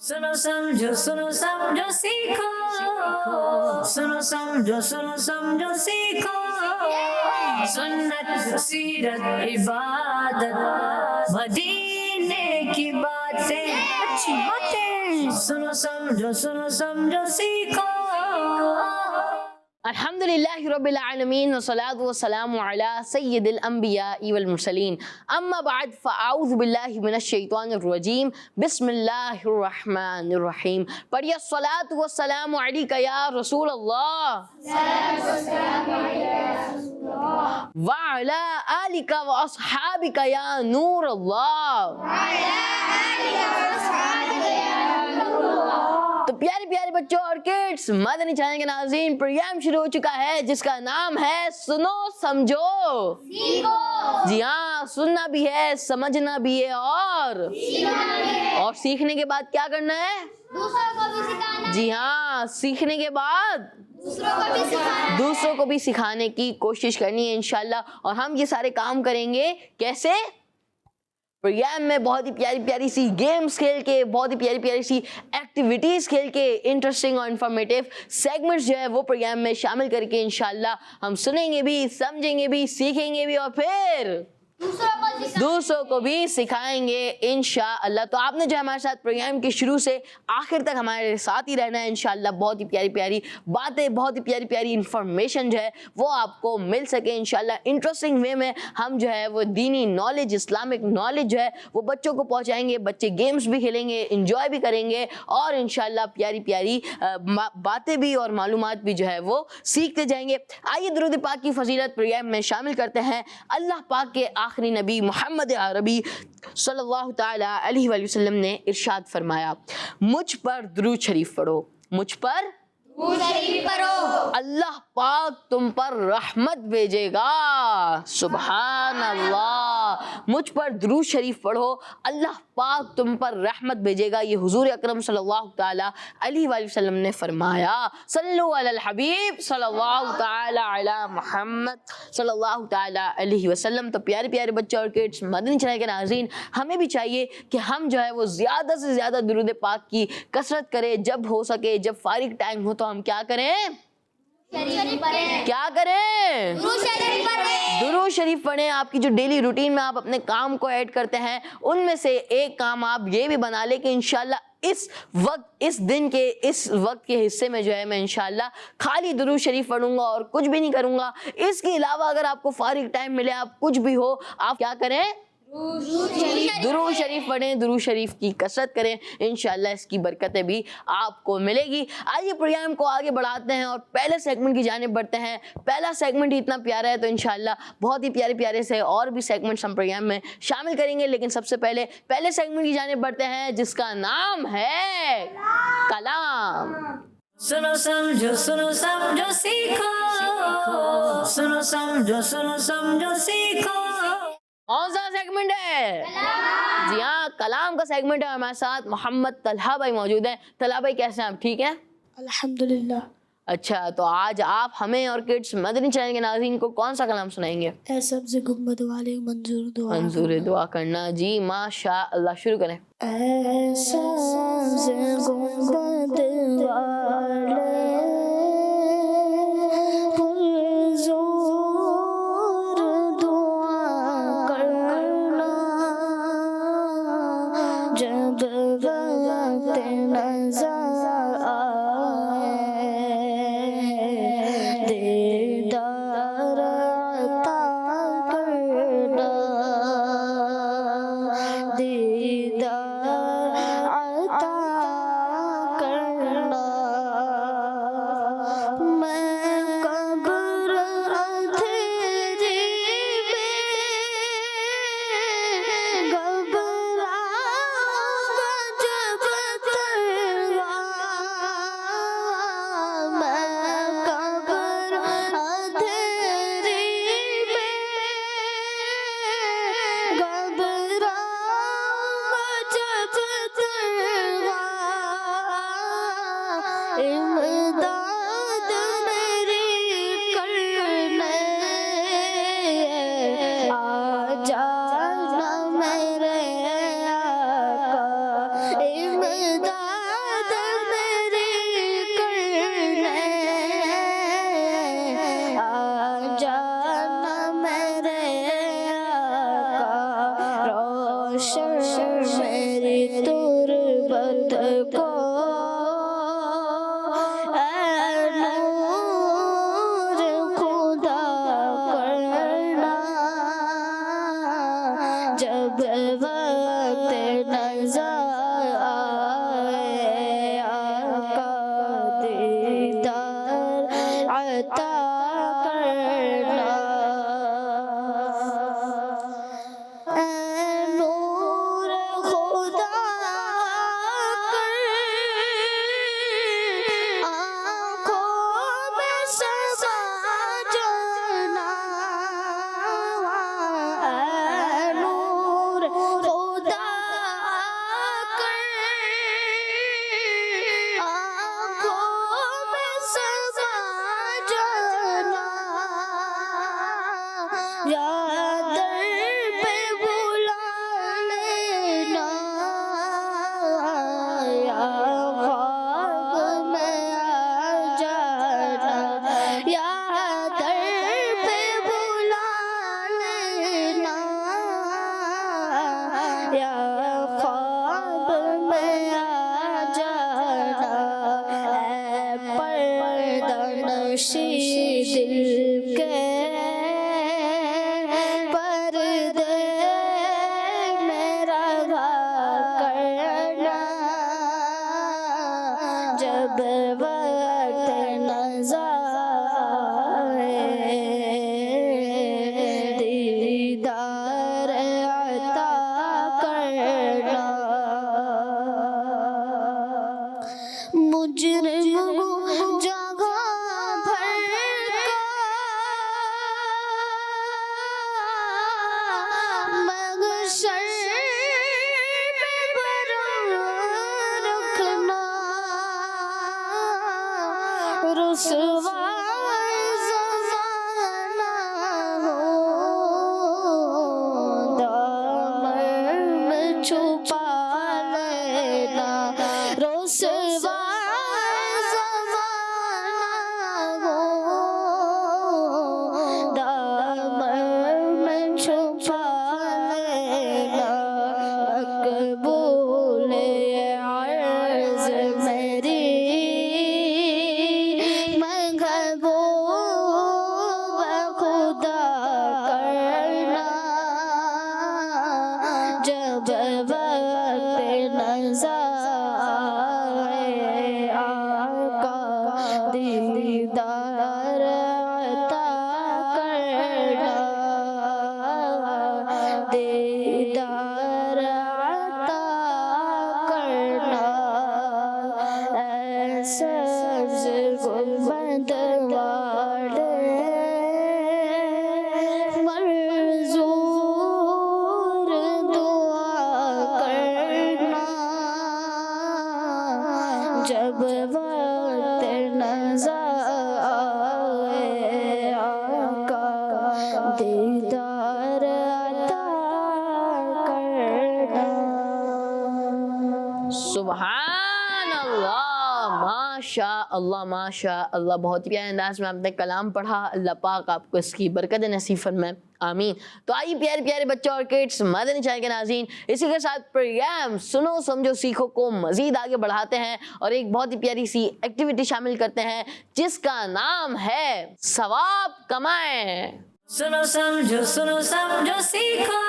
सुनो समझो सीखो, सुनो समझो सीखो, सुन्नत सीरत इबादत मदीने की बातें, अच्छी बातें। सुनो समझो सीखो। अल्हम्दुलिल्लाहि रब्बिल आलमीन वस्सलातु वस्सलामु अला सय्यिदिल अंबिया वल मुरसलीन अम्मा बाद फ़अऊज़ु बिल्लाहि मिनश शैतानिर रजीम बिस्मिल्लाहिर रहमानिर रहीम। पढ़िए अस्सलातु वस्सलामु अलैका या रसूल अल्लाह व अला आलिका व अस्हाबिका या नूर अल्लाह। तो प्यारे प्यारे बच्चों और किड्स, मदनी चैनल के नाज़रीन, प्रोग्राम शुरू हो चुका है जिसका नाम है सुनो समझो सीखो। जी हाँ, सुनना भी है, समझना भी है और सीखने के बाद क्या करना है? दूसरों को भी सिखाना। जी हाँ, सीखने के बाद दूसरों को भी सिखाने की कोशिश करनी है इंशाल्लाह। और हम ये सारे काम करेंगे कैसे? प्रोग्राम में बहुत ही प्यारी प्यारी सी गेम्स खेल के, बहुत ही प्यारी प्यारी सी एक्टिविटीज़ खेल के, इंटरेस्टिंग और इन्फॉर्मेटिव सेगमेंट्स जो है वो प्रोग्राम में शामिल करके इंशाल्लाह हम सुनेंगे भी, समझेंगे भी, सीखेंगे भी और फिर दूसरों को भी सिखाएंगे इंशाअल्लाह। तो आपने जो हमारे साथ प्रोग्राम के शुरू से आखिर तक हमारे साथ ही रहना है इंशाअल्लाह। बहुत ही प्यारी प्यारी बातें, बहुत ही प्यारी प्यारी इंफॉर्मेशन जो है वो आपको मिल सके इंशाअल्लाह। इंटरेस्टिंग वे में हम जो है वो दीनी नॉलेज, इस्लामिक नॉलेज जो है वो बच्चों को पहुँचाएंगे। बच्चे गेम्स भी खेलेंगे, इंजॉय भी करेंगे और इंशाअल्लाह प्यारी प्यारी बातें भी और मालूमात भी जो है वो सीखते जाएंगे। आइए दुरूद पाक की फजीलत प्रोग्राम में शामिल करते हैं। अल्लाह पाक के आखिरी नबी मोहम्मद अरबी सल्लल्लाहु ताला अलैहि वसल्लम ने इरशाद फरमाया, मुझ पर दुरूद शरीफ पढ़ो, मुझ पर दुरूद शरीफ पढ़ो, अल्लाह पाक तुम पर रहमत भेजेगा। सुभान अल्लाह। मुझ पर दुरूद शरीफ पढ़ो, अल्लाह पाक तुम पर रहमत भेजेगा। ये हुजूर अकरम सल्लल्लाहु ताला अलैहि वसल्लम ने फरमाया। सल्लु अलल हबीब सल्लल्लाहु ताला अला मुहम्मद सल्लल्लाहु ताला अलैहि वसल्लम। तो प्यारे प्यारे बच्चे और किड्स, मदनी चैनल के नाज़रीन, हमें भी चाहिए कि हम जो है वो ज़्यादा से ज़्यादा दुरूद पाक की कसरत करें। जब हो सके, जब फारिग टाइम हो तो हम क्या करें? क्या करें? दुरूद शरीफ पढ़ें। आपकी जो डेली रूटीन में आप अपने काम को ऐड करते हैं उनमें से एक काम आप ये भी बना लें कि इंशाल्लाह इस वक्त, इस दिन के इस वक्त के हिस्से में जो है मैं इंशाल्लाह खाली दुरूद शरीफ पढ़ूंगा और कुछ भी नहीं करूंगा। इसके अलावा अगर आपको फारिग टाइम मिले, आप कुछ भी हो, आप क्या करें? दुरूद शरीफ पढ़ें, दुरूद शरीफ की कसरत करें। इंशाल्लाह इसकी बरकतें भी आपको मिलेगी। आइए प्रोग्राम को आगे बढ़ाते हैं और पहले सेगमेंट की जानिब बढ़ते हैं। पहला सेगमेंट ही इतना प्यारा है तो इंशाल्लाह बहुत ही प्यारे प्यारे से और भी सेगमेंट्स हम प्रोग्राम में शामिल करेंगे। लेकिन सबसे पहले पहले सेगमेंट की जानिब बढ़ते हैं जिसका नाम है कलाम। सुनो समझो सीखो, सुनो समझो सीखो। कौन सा सेगमेंट है? जी हाँ, कलाम का सेगमेंट है। हमारे साथ मोहम्मद तलहा भाई मौजूद हैं। तलहा भाई कैसे हैं आप? ठीक हैं अल्हम्दुलिल्लाह। अच्छा, तो आज आप हमें और किड्स मदनी चैनल के नाज़रीन को कौन सा कलाम सुनाएंगे? ऐ सब्ज़ गुंबद वाले मंजूर दुआ, मंजूर दुआ करना। जी माशा अल्लाह, शुरू करें। ऐ सब्ज़ गुंबद वाले जब वक्त नज़र आए, दीदार अता करना, दीदार अता दर्द को ऐ नूर खुदा करना जब वक्त नजर आए आका दीदार अता करना ऐ नूर खुदा कर आँखों में सजा जाना ऐ नूर खुदा कर आँखों में सजा जाना या दर पे बुला लेना या ख्वाब में आ जाना या दर पे बुला लेना या ख्वाब में आ जाना ऐ पर्दा नशी दिल के पर्दे मेरा करना जब वक्त नजर आए दीदार अता करना मुजरिम जगह भर का मगशर में बरम रखना रुसवा ज़माना हो दामन में छुपा लेना रुसवा ज़माना हो दामन में छुपा लेना मकबूल अर्ज़ मेरी महबूब खुदा करना जब वक्त नजर आए आका दीदार अता करना दीदार अता करना ऐ सब्ज़ गुलबंद वाले मंजूर दुआ करना जब वक्त नजर आए आका दीदार अता करना सुभान अल्लाह, माशा अल्लाह माशा अल्लाह। बहुत ही प्यारे अंदाज में आपने कलाम पढ़ा। अल्लाह पाक आपको इसकी बरकत नसीब फरमाए, आमीन। तो आइए प्यारे प्यारे बच्चों और किड्स, मदनी चैनल के नाज़रीन, इसी के साथ प्रोग्राम सुनो समझो सीखो को मज़ीद आगे बढ़ाते हैं और एक बहुत ही प्यारी सी एक्टिविटी शामिल करते हैं जिसका नाम है सवाब कमाएं। सुनो समझो सीखो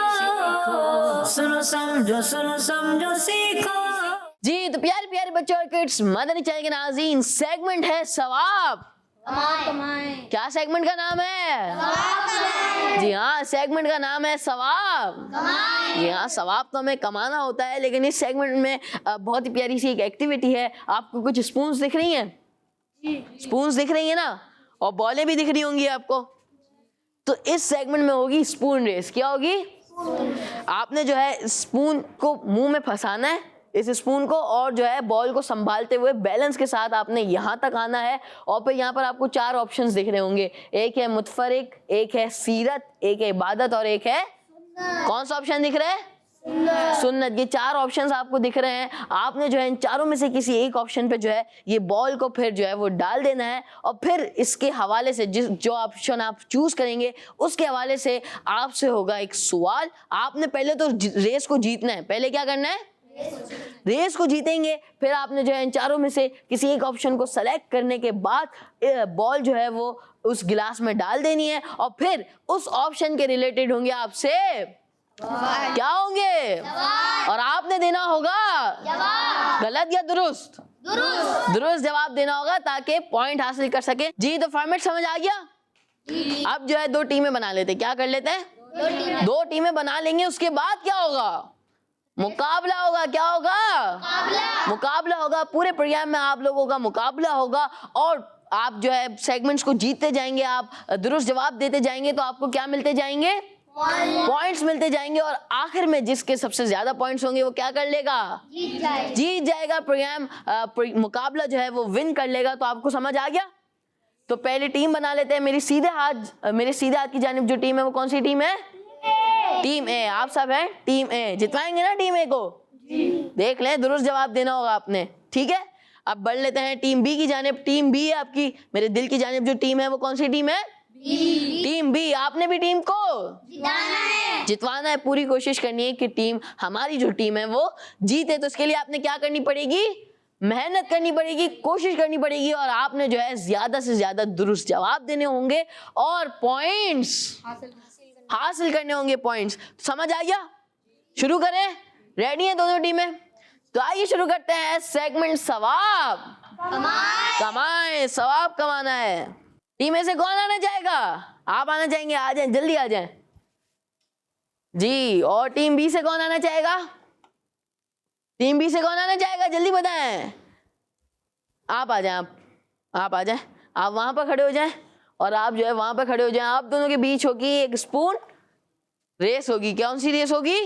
सुनो समझो सीखो। जी तो प्यारे प्यारे बच्चों और किड्स, मदनी चैनल के नाज़रीन, सेगमेंट है सवाब कमाएं। क्या सेगमेंट का नाम है? जी हाँ, सेगमेंट का नाम है सवाब। जी हाँ, सवाब तो हमें कमाना होता है, लेकिन इस सेगमेंट में बहुत ही प्यारी सी एक एक्टिविटी है। आपको कुछ स्पून्स दिख रही हैं? स्पून्स दिख रही है ना, और बॉलें भी दिख रही होंगी आपको। तो इस सेगमेंट में होगी स्पून रेस। क्या होगी? आपने जो है स्पून को मुंह में फंसाना है, इस स्पून को, और जो है बॉल को संभालते हुए बैलेंस के साथ आपने यहाँ तक आना है। और फिर यहाँ पर आपको 4 ऑप्शंस दिख रहे होंगे, एक है मुतफरिक, एक है सीरत, एक है इबादत और एक है कौन सा ऑप्शन दिख रहा है? सुन्नत। ये 4 ऑप्शंस आपको दिख रहे हैं। आपने जो है इन चारों में से किसी एक ऑप्शन पे जो है ये बॉल को फिर जो है वो डाल देना है, और फिर इसके हवाले से जो ऑप्शन आप चूज करेंगे उसके हवाले से आपसे होगा एक सवाल। आपने पहले तो रेस को जीतना है। पहले क्या करना है? रेस को जीतेंगे। फिर आपने जो है इन चारों में से किसी एक ऑप्शन को सेलेक्ट करने के बाद बॉल जो है वो उस गिलास में डाल देनी है और फिर उस ऑप्शन के रिलेटेड होंगे आपसे क्या होंगे और आपने देना होगा गलत या दुरुस्त? दुरुस्त जवाब देना होगा ताकि पॉइंट हासिल कर सके। जी तो फॉर्मेट समझ आ गया? अब जो है दो टीमें बना लेते हैं। क्या कर लेते हैं? दो टीमें बना लेंगे। उसके बाद क्या होगा? मुकाबला होगा। क्या होगा? मुकाबला होगा। पूरे प्रोग्राम में आप लोगों का मुकाबला होगा और आप जो है सेगमेंट्स को जीतते जाएंगे, आप दुरुस्त जवाब देते जाएंगे तो आपको क्या मिलते जाएंगे? पॉइंट्स मिलते जाएंगे और आखिर में जिसके सबसे ज्यादा पॉइंट्स होंगे वो क्या कर लेगा? जीत जाएगा। प्रोग्राम मुकाबला जो है वो विन कर लेगा। तो आपको समझ आ गया? तो पहले टीम बना लेते हैं। मेरे सीधे हाथ की जानिब जो टीम है वो कौन सी टीम है? टीम ए। आप सब हैं टीम ए। जितवाएंगे ना टीम ए को? देख लें, दुरुस्त जवाब देना होगा आपने। ठीक है, अब बढ़ लेते हैं टीम बी की जानिब। टीम बी है आपकी, मेरे दिल की जानिब जो टीम है वो कौन सी टीम है? Team B. आपने भी टीम को जितवाना है। पूरी कोशिश करनी है कि टीम हमारी जो टीम है वो जीते। तो इसके लिए आपने क्या करनी पड़ेगी? मेहनत करनी पड़ेगी, कोशिश करनी पड़ेगी और आपने जो है ज्यादा से ज्यादा दुरुस्त जवाब देने होंगे और पॉइंट्स हासिल करने होंगे। पॉइंट्स समझ आ गया? शुरू करें? रेडी हैं दोनों टीमें? तो आइए शुरू करते हैं सेगमेंट सवाब कमाएं। सवाब कमाना है। टीम में से कौन आना चाहेगा? आप आना चाहेंगे? आ जाएं, जल्दी आ जाएं जी। और टीम बी से कौन आना चाहेगा? टीम बी से कौन आना चाहेगा? जल्दी बताएं। आप आ जाएं। आप आ जाएं। आप वहां पर खड़े हो जाएं और आप जो है वहां पर खड़े हो जाएं। आप दोनों के बीच होगी एक स्पून रेस होगी। कौन सी रेस होगी?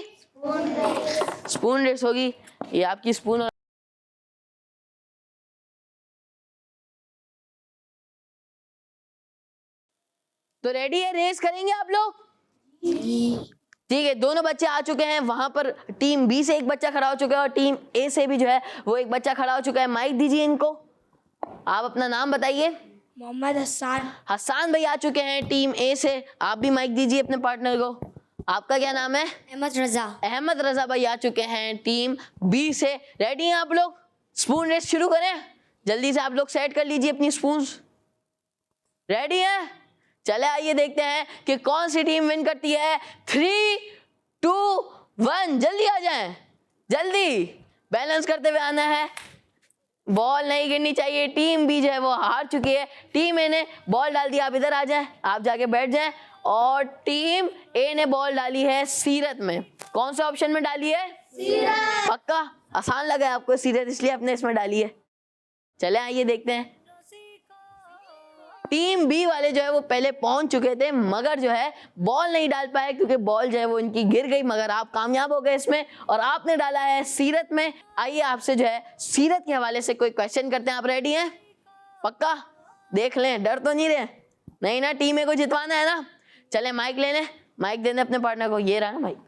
स्पून रेस होगी। ये आपकी स्पून। तो रेडी है? रेस करेंगे आप लोग? ठीक है, दोनों बच्चे आ चुके हैं। वहां पर टीम बी से एक बच्चा खड़ा हो चुका है और टीम ए से भी जो है वो एक बच्चा खड़ा हो चुका है। माइक दीजिए इनको। आप अपना नाम बताइए। मोहम्मद हसन। हसन भाई आ चुके हैं टीम ए से। आप भी माइक दीजिए अपने पार्टनर को। आपका क्या नाम है? अहमद रजा। अहमद रजा भाई आ चुके हैं टीम बी से। रेडी हैं आप लोग? स्पून रेस शुरू करें। जल्दी से आप लोग सेट कर लीजिए अपनी स्पून। रेडी है? चले आइए देखते हैं कि कौन सी टीम विन करती है। 3, 2, 1 जल्दी आ जाएं। जल्दी बैलेंस करते हुए आना है। बॉल नहीं गिरनी चाहिए। टीम बी जो है वो हार चुकी है। टीम ए ने बॉल डाल दी। आप इधर आ जाएं, आप जाके बैठ जाएं। और टीम ए ने बॉल डाली है सीरत में। कौन से ऑप्शन में डाली है? सीरत। पक्का? आसान लगा है आपको सीरत, इसलिए आपने इसमें डाली है। चले आइए देखते हैं। टीम बी वाले जो है वो पहले पहुंच चुके थे मगर जो है बॉल नहीं डाल पाए क्योंकि बॉल जो है वो इनकी गिर गई। मगर आप कामयाब हो गए इसमें और आपने डाला है सीरत में। आइए आपसे जो है सीरत के हवाले से कोई क्वेश्चन करते हैं। आप रेडी हैं? पक्का? देख लें, डर तो नहीं रहे? नहीं ना? टीम ए को जितवाना है ना? चले माइक ले लें। माइक देने अपने पार्टनर को। ये रहा ना माइक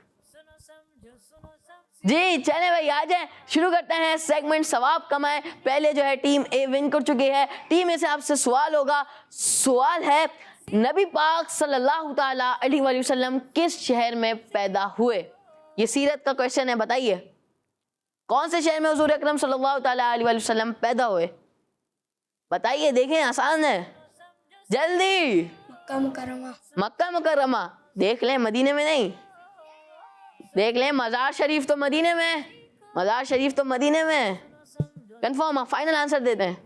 जी। चले भाई आ जाए। शुरू करते हैं सेगमेंट सवाब कमाए। पहले जो है टीम ए विन कर चुकी है। टीम ए से आपसे सवाल होगा। सवाल है नबी पाक सल्लल्लाहु ताला अलैहि वसल्लम किस शहर में पैदा हुए? ये सीरत का क्वेश्चन है। बताइए कौन से शहर में हुजूर अकरम सल्लल्लाहु ताला अलैहि वसल्लम पैदा हुए? बताइए, देखें आसान है। जल्दी। मक्का मुकर्रमा। मक्का मुकर्रमा। देख लें, मदीने में नहीं। देख लें, मज़ार शरीफ तो मदीने में। मज़ार शरीफ तो मदीने में। कंफर्म? आप फाइनल आंसर देते हैं?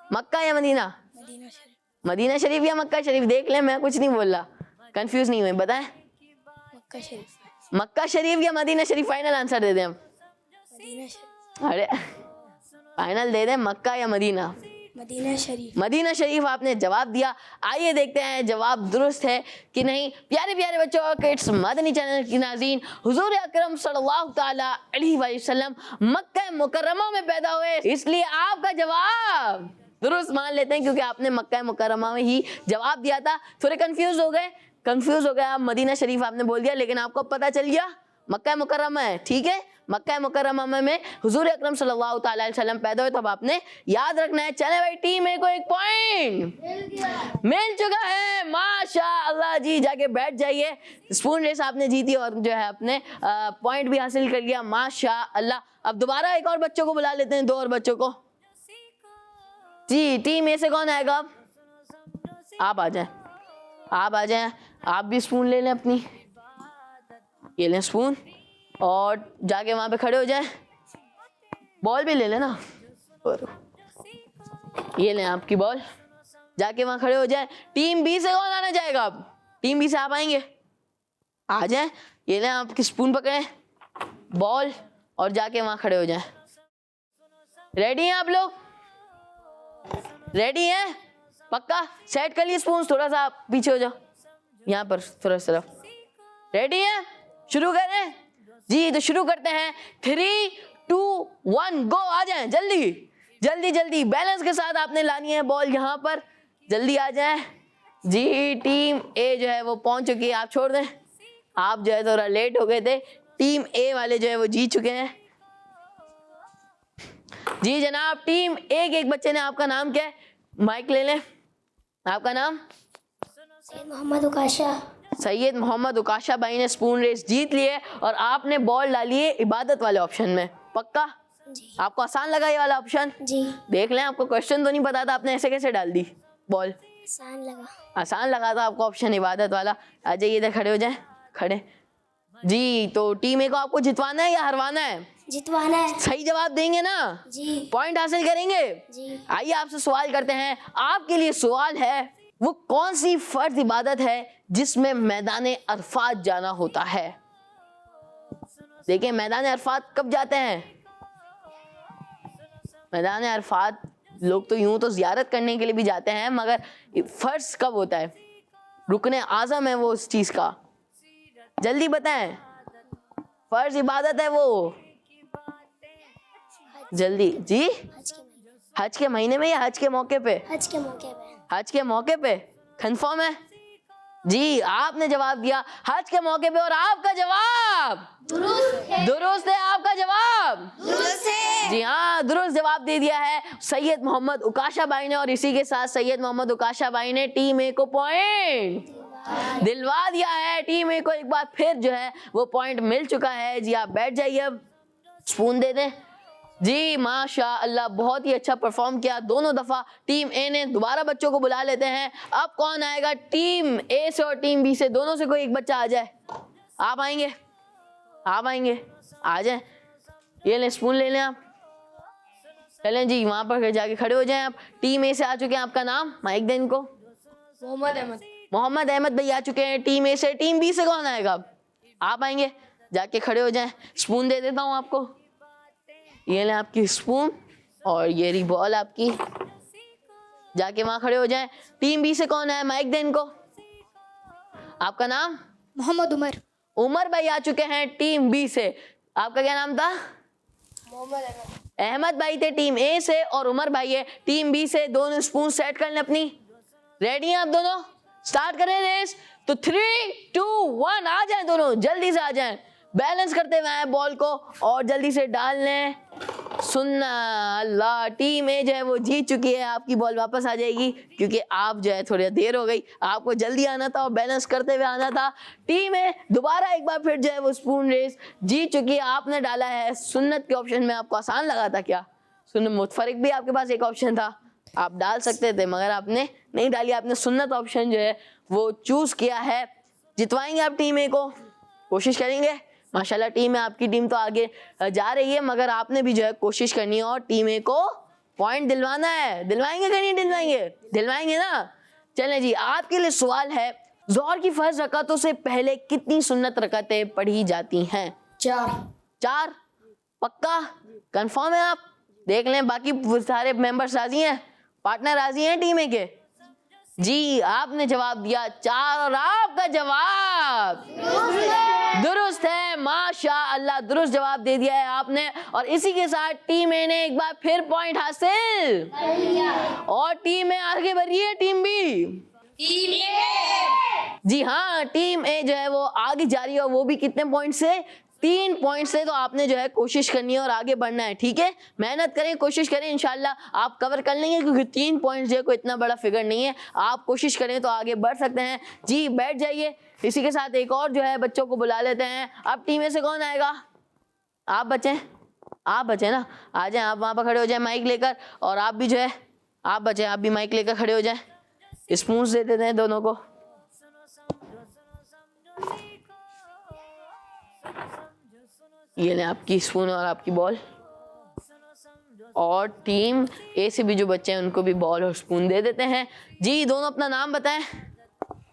मक्का या मदीना? मदीना शरीफ। मदीना शरीफ या मक्का शरीफ? देख लें, मैं कुछ नहीं बोल रहा, कंफ्यूज नहीं हुए। बताएं मक्का शरीफ। मक्का शरीफ या मदीना शरीफ? फाइनल आंसर दे दें हम। मदीना शरीफ। अरे फाइनल दे दें, मक्का या मदीना? मदीना शरीफ। मदीना शरीफ आपने जवाब दिया। आइए देखते हैं जवाब दुरुस्त है कि नहीं। प्यारे प्यारे बच्चों, किड्स मदनी चैनल की नाज़रीन, हुजूर अकरम सल्लल्लाहु ताला अलैहि वसल्लम मक्का मुकर्रमा में पैदा हुए, इसलिए आपका जवाब दुरुस्त मान लेते हैं क्योंकि आपने मक्का मुकर्रमा में ही जवाब दिया था। थोड़े कंफ्यूज हो गए आप। मदीना शरीफ आपने बोल दिया लेकिन आपको पता चल गया मक्का मुकर्रमा है। ठीक है, मक्का मुकर्रमा में हुजूर अकरम सल्लल्लाहु ताला अलैहि वसल्लम पैदा हुए, तब आपने याद रखना है। चले भाई, टीम ए को 1 पॉइंट मिल चुका है, माशाअल्लाह जी। जाके बैठ जाइए, स्पून रेस आपने जीती और जो है अपने पॉइंट भी हासिल कर लिया, माशाअल्लाह। अब दोबारा एक और बच्चों को बुला लेते हैं, 2 और बच्चों को जी। टीम ए से कौन आएगा? आप आ जाएं, आप आ जाएं। आप भी स्पून ले लें अपनी, ये लें स्पून और जाके वहां पे खड़े हो जाएं। बॉल भी ले लेना, और ये लें आपकी बॉल, जाके वहां खड़े हो जाएं। टीम बी से कौन आना चाहेगा? अब टीम बी से आप आएंगे, आ जाएं। ये लें आपकी स्पून पकड़ें, बॉल, और जाके वहां खड़े हो जाएं। रेडी हैं आप लोग? रेडी हैं? पक्का? सेट कर लिए स्पून, थोड़ा सा आप पीछे हो जाओ, यहाँ पर थोड़ा सा तरफ। रेडी हैं? शुरू करें जी। तो शुरू करते हैं, 3, 2, 1 गो। आ जाएं जल्दी जल्दी जल्दी, बैलेंस के साथ आपने लानी है बॉल यहाँ पर, जल्दी आ जाएं जी। टीम ए जो है वो पहुंच चुकी है, आप छोड़ दें, आप जो है थोड़ा लेट हो गए थे। टीम ए वाले जो है वो जीत चुके हैं जी जनाब। टीम ए के एक बच्चे ने, आपका नाम क्या है? माइक ले लें, आपका नाम? सैयद मोहम्मद उकाशा। सैयद मोहम्मद उकाशा भाई ने स्पून रेस जीत लिए और आपने बॉल डाली है इबादत वाले ऑप्शन में। पक्का? जी आपको आसान लगा ये वाला ऑप्शन? जी। देख लें, आपको क्वेश्चन तो नहीं पता था, आपने ऐसे कैसे डाल दी बॉल? आसान लगा। आसान लगा था आपको ऑप्शन इबादत वाला। आ जाइए इधर खड़े हो जाएं, खड़े जी। तो टीम ए को आपको जितवाना है या हरवाना है? जितवाना है। सही जवाब देंगे ना, जी पॉइंट हासिल करेंगे जी। आइए आपसे सवाल करते हैं। आपके लिए सवाल है, वो कौन सी फर्ज इबादत है जिसमें मैदान अरफात जाना होता है? देखिए, मैदान अरफात कब जाते हैं? मैदान अरफात लोग तो यूं तो जियारत करने के लिए भी जाते हैं, मगर फर्ज कब होता है? रुकने आजम है वो उस चीज का, जल्दी बताएं। फर्ज इबादत है वो, जल्दी जी। हज के महीने में या हज के मौके पे? हज के मौके पे। हज के मौके पे कंफर्म है जी। आपने जवाब दिया हज के मौके पे, और आपका जवाब दुरुस्त है। आपका जवाब दुरुस्त है जी हाँ, दुरुस्त जवाब दे दिया है सैयद मोहम्मद उकाशा भाई ने, और इसी के साथ सैयद मोहम्मद उकाशा भाई ने टीम ए को पॉइंट दिलवा दिया है। टीम ए को एक बार फिर जो है वो पॉइंट मिल चुका है जी। आप बैठ जाइए, अब स्पून दे दें जी। माशाअल्लाह, बहुत ही अच्छा परफॉर्म किया दोनों दफा टीम ए ने। दोबारा बच्चों को बुला लेते हैं। अब कौन आएगा? टीम ए से और टीम बी से, दोनों से कोई एक बच्चा आ जाए। आप आएंगे? आप आएंगे? आ जाए, ये लें स्पून ले लें आप, चलें जी वहां पर जाके खड़े हो जाएं आप। टीम ए से आ चुके हैं, आपका नाम? माइक दें इनको। मोहम्मद अहमद। मोहम्मद अहमद भाई आ चुके हैं टीम ए से। टीम बी से कौन आएगा? आप आएंगे? जाके खड़े हो जाएं, स्पून दे देता हूं आपको, ये लें आपकी स्पून और ये रही बॉल आपकी, जाके वहां खड़े हो जाएं। टीम बी से कौन है? माइक दें इनको। आपका नाम? मोहम्मद उमर। उमर भाई आ चुके हैं टीम बी से। आपका क्या नाम था? मोहम्मद अहमद। अहमद भाई थे टीम ए से और उमर भाई है टीम बी से। दोनों स्पून सेट कर लें अपनी। रेडी हैं आप दोनों? स्टार्ट करें रेस। तो 3, 2, 1 आ जाएं, दोनों जल्दी से आ जाएं, बैलेंस करते हुए आए बॉल को और जल्दी से डाल लें। सुन्ना अल्लाह, टीम ए जो है वो जीत चुकी है। आपकी बॉल वापस आ जाएगी क्योंकि आप जो है थोड़ी देर हो गई, आपको जल्दी आना था और बैलेंस करते हुए आना था। टीम ए दोबारा एक बार फिर जो है वो स्पून रेस जीत चुकी है। आपने डाला है सुन्नत के ऑप्शन में। आपको आसान लगा था क्या? सुन्नत मुतफरिक भी आपके पास एक ऑप्शन था, आप डाल सकते थे, मगर आपने नहीं डाली। आपने सुन्नत ऑप्शन जो है वो चूज किया है। जितवाएंगे आप टीम ए को? कोशिश करेंगे? माशाल्लाह टीम है आपकी, टीम तो आगे जा रही है, मगर आपने भी जो है कोशिश करनी है और टीम ए को पॉइंट दिलवाना है। दिलवाएंगे कि नहीं दिलवाएंगे? दिलवाएंगे ना। चलें जी, आपके लिए सवाल है, ज़ोहर की फर्ज रकातों से पहले कितनी सुन्नत रकातें पढ़ी जाती हैं? 4। पक्का कंफर्म है आप? देख लें बाकी सारे मेंबर्स राजी हैं, पार्टनर राजी हैं टीम ए के? जी, आपने जवाब दिया 4 और आपका जवाब दुरुस्त है। माशाअल्लाह, दुरुस्त जवाब दे दिया है आपने और इसी के साथ टीम ए ने एक बार फिर पॉइंट हासिल और टीम ए आगे बढ़ रही है। टीम बी, टीम ए, जी हाँ, टीम ए जो है वो आगे जा रही है और वो भी कितने पॉइंट से? 3 पॉइंट से तो आपने जो है कोशिश करनी है और आगे बढ़ना है, ठीक है। मेहनत करें, कोशिश करें, इंशाल्लाह आप कवर कर लेंगे, क्योंकि 3 पॉइंट जो है कोई इतना बड़ा फिगर नहीं है। आप कोशिश करें तो आगे बढ़ सकते हैं। जी बैठ जाइए। इसी के साथ एक और जो है बच्चों को बुला लेते हैं। अब टीम में से कौन आएगा? आप बचे ना, आ जाए आप वहाँ पर खड़े हो जाए माइक लेकर, और आप भी जो है आप बचे, आप भी माइक लेकर खड़े हो जाए। स्पून दे देते हैं दोनों को। ये लें आपकी स्पून और आपकी बॉल, और टीम ए से भी जो बच्चे हैं उनको भी बॉल और स्पून दे देते हैं। जी दोनों अपना नाम बताएं।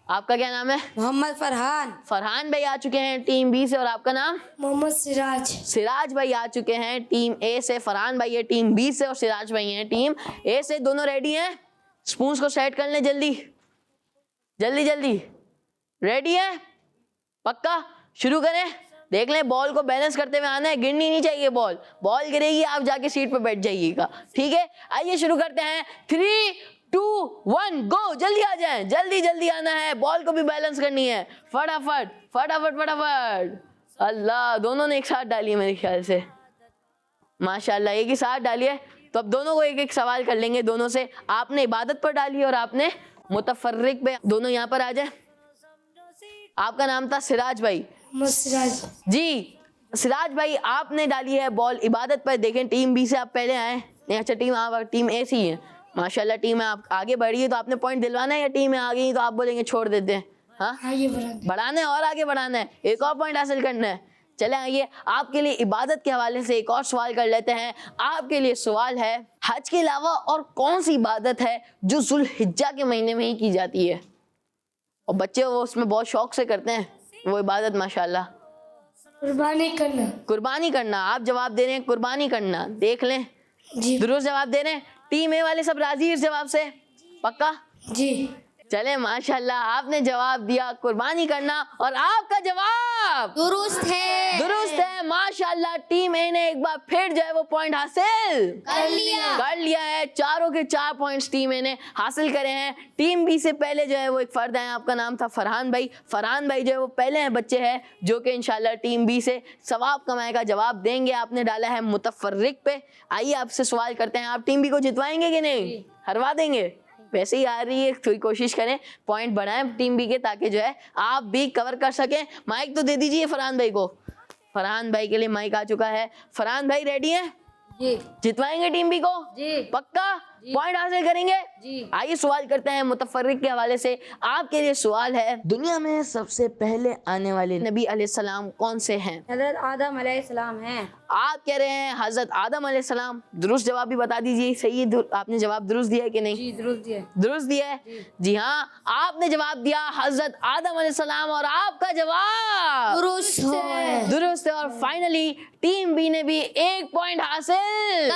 आपका क्या नाम है? मोहम्मद फरहान। फरहान भाई आ चुके हैं टीम बी से, और आपका नाम? मोहम्मद सिराज। सिराज भाई आ चुके हैं टीम ए से। फरहान भाई है टीम बी से और सिराज भाई हैं टीम ए से। दोनों रेडी हैं? स्पून्स को सेट कर लें जल्दी जल्दी जल्दी। रेडी है? पक्का? शुरू करें। देख लें, बॉल को बैलेंस करते हुए आना है, गिरनी नहीं चाहिए बॉल। बॉल गिरेगी आप जाके सीट पे बैठ जाइएगा, ठीक है। आइए शुरू करते हैं। 3 2 1 गो। जल्दी आ जाएं, जल्दी जल्दी आना है, बॉल को भी बैलेंस करनी है। फटाफट फटाफट फटाफट। अल्लाह, दोनों ने एक साथ डाली है मेरे ख्याल से, माशाल्लाह एक ही साथ डाली है। तो अब दोनों को एक एक सवाल कर लेंगे दोनों से। आपने इबादत पर डाली और आपने मुतफर्रिक पे। दोनों यहाँ पर आ जाए। आपका नाम था सिराज भाई। मोहम्मद सिराज। जी सिराज भाई आपने डाली है बॉल इबादत पर। देखें टीम बी से आप पहले आए नहीं, अच्छा टीम ए से ही है, माशाल्लाह। टीम में आप आगे बढ़ी है तो आपने पॉइंट दिलवाना है, या टीम में आ गई तो आप बोलेंगे छोड़ देते हैं? हाँ, आगे बढ़ाना है और आगे बढ़ाना है, एक और पॉइंट हासिल करना है। चले आइए, आपके लिए इबादत के हवाले से एक और सवाल कर लेते हैं। आपके लिए सवाल है, हज के अलावा और कौन सी इबादत है जो जुल्हिज्जा के महीने में ही की जाती है? और बच्चे वो उसमें बहुत शौक से करते हैं वो इबादत, माशाल्लाह। कुर्बानी करना। कुर्बानी करना। आप जवाब दे रहे हैं कुर्बानी करना। देख लें, जी दुरुस्त जवाब दे रहे हैं। टीम ए वाले सब राजी इस जवाब से? पक्का? जी। चले माशाल्लाह, आपने जवाब दिया कुर्बानी करना, और आपका जवाब दुरुस्त है माशाल्लाह। टीम ए ने एक बार फिर जो है वो पॉइंट हासिल कर लिया है। चारों के 4 पॉइंट्स टीम ए ने हासिल करे हैं। टीम बी से पहले जो है वो एक फर्द है, आपका नाम था फरहान भाई। फरहान भाई जो है वो पहले हैं बच्चे हैं जो कि इंशाल्लाह टीम बी से सवाब कमाए का जवाब देंगे। आपने डाला है मुतफर्रिक पे। आइए आपसे सवाल करते हैं, आप टीम बी को जितवाएंगे कि नहीं? हरवा देंगे? वैसे ही आ रही है, थोड़ी कोशिश करें, पॉइंट बढ़ाएं टीम बी के, ताकि जो है आप भी कवर कर सकें। माइक तो दे दीजिए फरहान भाई को। फरहान भाई के लिए माइक आ चुका है। फरहान भाई रेडी हैं? जी जितवाएंगे टीम बी को? जी। पक्का? पॉइंट हासिल करेंगे? जी। आइए सवाल करते हैं मुतफर्रिक के हवाले से। आपके लिए सवाल है, दुनिया में सबसे पहले आने वाले नबी अलैहिस्सलाम कौन से हैं? हज़रत आदम अलैहिस्सलाम हैं। आप कह रहे हैं हजरत आदम अलैहिस्सलाम। दुरुस्त जवाब भी बता दीजिए। सही है, आपने जवाब दुरुस्त दिया है कि नहीं? जी दुरुस्त दिया। दुरुस्त दिया है। जी हाँ, आपने जवाब दिया हजरत आदम अलैहिस्सलाम, और आपका जवाब दुरुस्त है। और फाइनली टीम बी ने भी 1 पॉइंट हासिल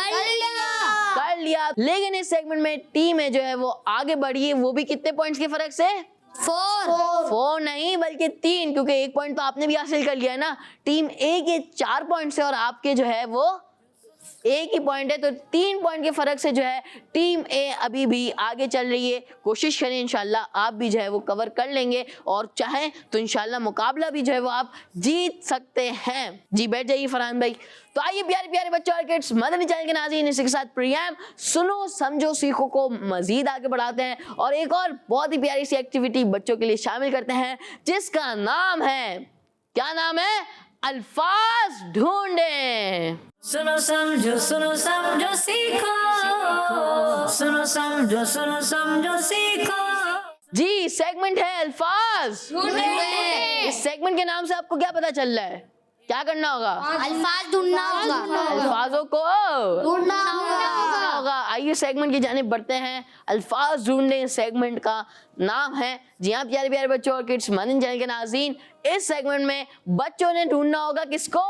कर लिया। लेकिन इस सेगमेंट में टीम है जो है वो आगे बढ़ी है, वो भी कितने पॉइंट्स के फर्क से? 4 नहीं बल्कि 3, क्योंकि 1 पॉइंट तो आपने भी हासिल कर लिया है ना। टीम ए के 4 पॉइंट से और आपके जो है वो 1 ही पॉइंट है, तो 3 पॉइंट के फर्क से जो है टीम ए अभी भी आगे चल रही है। कोशिश करें, इंशाल्लाह आप भी जो है वो कवर कर लेंगे, और चाहें तो इंशाल्लाह मुकाबला भी जो है वो आप जीत सकते हैं। जी बैठ जाइए फरहान भाई। तो आइए प्यारे प्यारे बच्चों और किड्स, मदनी चैनल के नाज़रीन, इसी के साथ प्रोग्राम सुनो समझो सीखो को मजीद आगे बढ़ाते हैं, और एक और बहुत ही प्यारी सी एक्टिविटी बच्चों के लिए शामिल करते हैं, जिसका नाम है, क्या नाम है? अल्फाज ढूंढें। सुनो समझो सीखो, सुनो समझो सीखो। जी सेगमेंट है अल्फाज ढूंढें। इस सेगमेंट के नाम से आपको क्या पता चल रहा है? क्या करना होगा? अल्फाज ढूंढना होगा। अल्फाजों को ढूंढना होगा। आइए सेगमेंट की जानिब बढ़ते हैं। अल्फाज ढूंढने सेगमेंट का नाम है। जी हाँ प्यारे प्यारे बच्चों और किड्स, मदनी चैनल के नाज़रीन, इस सेगमेंट में बच्चों ने ढूंढना होगा किसको?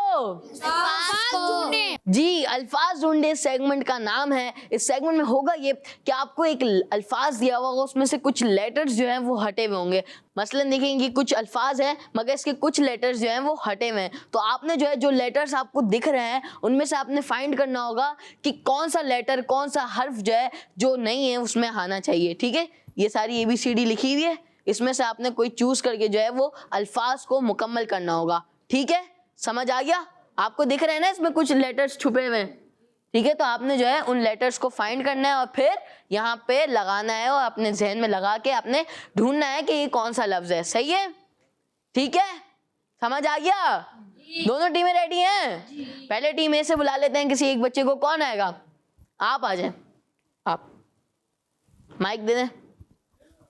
जी अल्फाज ढूंढे सेगमेंट का नाम है। इस सेगमेंट में होगा ये कि आपको एक अल्फाज दिया हुआ होगा, उसमें से कुछ लेटर्स जो हैं वो हटे हुए होंगे। मसलन देखेंगे कुछ अल्फाज हैं मगर इसके कुछ लेटर्स जो हैं वो हटे हुए हैं, तो आपने जो है जो लेटर्स आपको दिख रहे हैं उनमें से आपने फाइंड करना होगा कि कौन सा लेटर, कौन सा हर्फ जो है जो नहीं है उसमें आना चाहिए। ठीक है, ये सारी ABCD लिखी हुई है, इसमें से आपने कोई चूज करके जो है वो अल्फाज को मुकम्मल करना होगा। ठीक है, समझ आ गया? आपको दिख रहे हैं ना इसमें कुछ लेटर्स छुपे हुए हैं, ठीक है? तो आपने जो है उन लेटर्स को फाइंड करना है और फिर यहाँ पे लगाना है और अपने जहन में लगा के आपने ढूंढना है कि ये कौन सा लफ्ज है। सही है? ठीक है, समझ आ गया? दोनों टीमें रेडी हैं? पहले टीम ए से बुला लेते हैं किसी एक बच्चे को। कौन आएगा? आप आ जाए, आप माइक दे दें।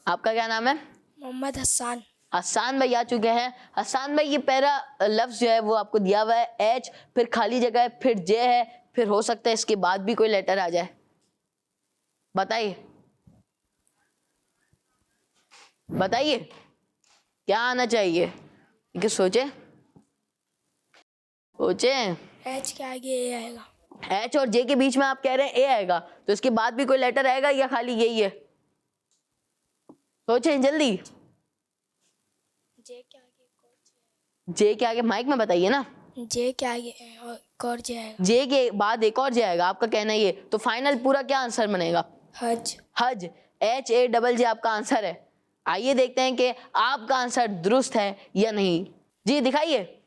आपका क्या नाम है? मोहम्मद हसन। हसान भाई आ चुके हैं। हसान भाई, ये पहला लफ्ज जो है वो आपको दिया हुआ है एच, फिर खाली जगह है, फिर जे है, फिर हो सकता है इसके बाद भी कोई लेटर आ जाए। बताइए बताइए क्या आना चाहिए? ठीक है, सोचे सोचे। एच के आगे ए आएगा। एच और जे के बीच में आप कह रहे हैं ए आएगा, तो इसके बाद भी कोई लेटर आएगा या खाली यही है? सोचें जल्दी। जे के आगे माइक में बताइए ना। जे के आगे एक और जे आएगा। जे के बाद एक और जे आएगा, आपका कहना ये। तो फाइनल पूरा क्या आंसर बनेगा? हज। हज, HAJJ आपका आंसर है। आइए देखते हैं कि आपका आंसर दुरुस्त है या नहीं। जी दिखाइए।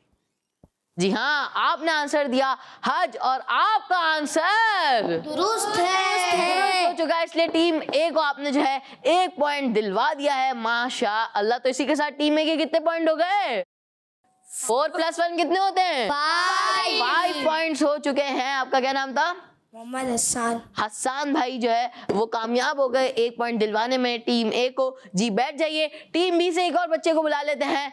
जी हाँ, आपने आंसर दिया हज और आपका आंसर दुरुस्त है। हो चुका है, इसलिए टीम ए को आपने जो है 1 पॉइंट दिलवा दिया है। माशाअल्लाह। तो इसी के साथ टीम ए के कितने पॉइंट हो गए? 4 + 1 कितने होते हैं? 5 पॉइंट्स हो चुके हैं। आपका क्या नाम था? मोहम्मद हसन। हसान भाई जो है वो कामयाब हो गए 1 पॉइंट दिलवाने में टीम ए को। जी बैठ जाइए। टीम बी से एक और बच्चे को बुला लेते हैं।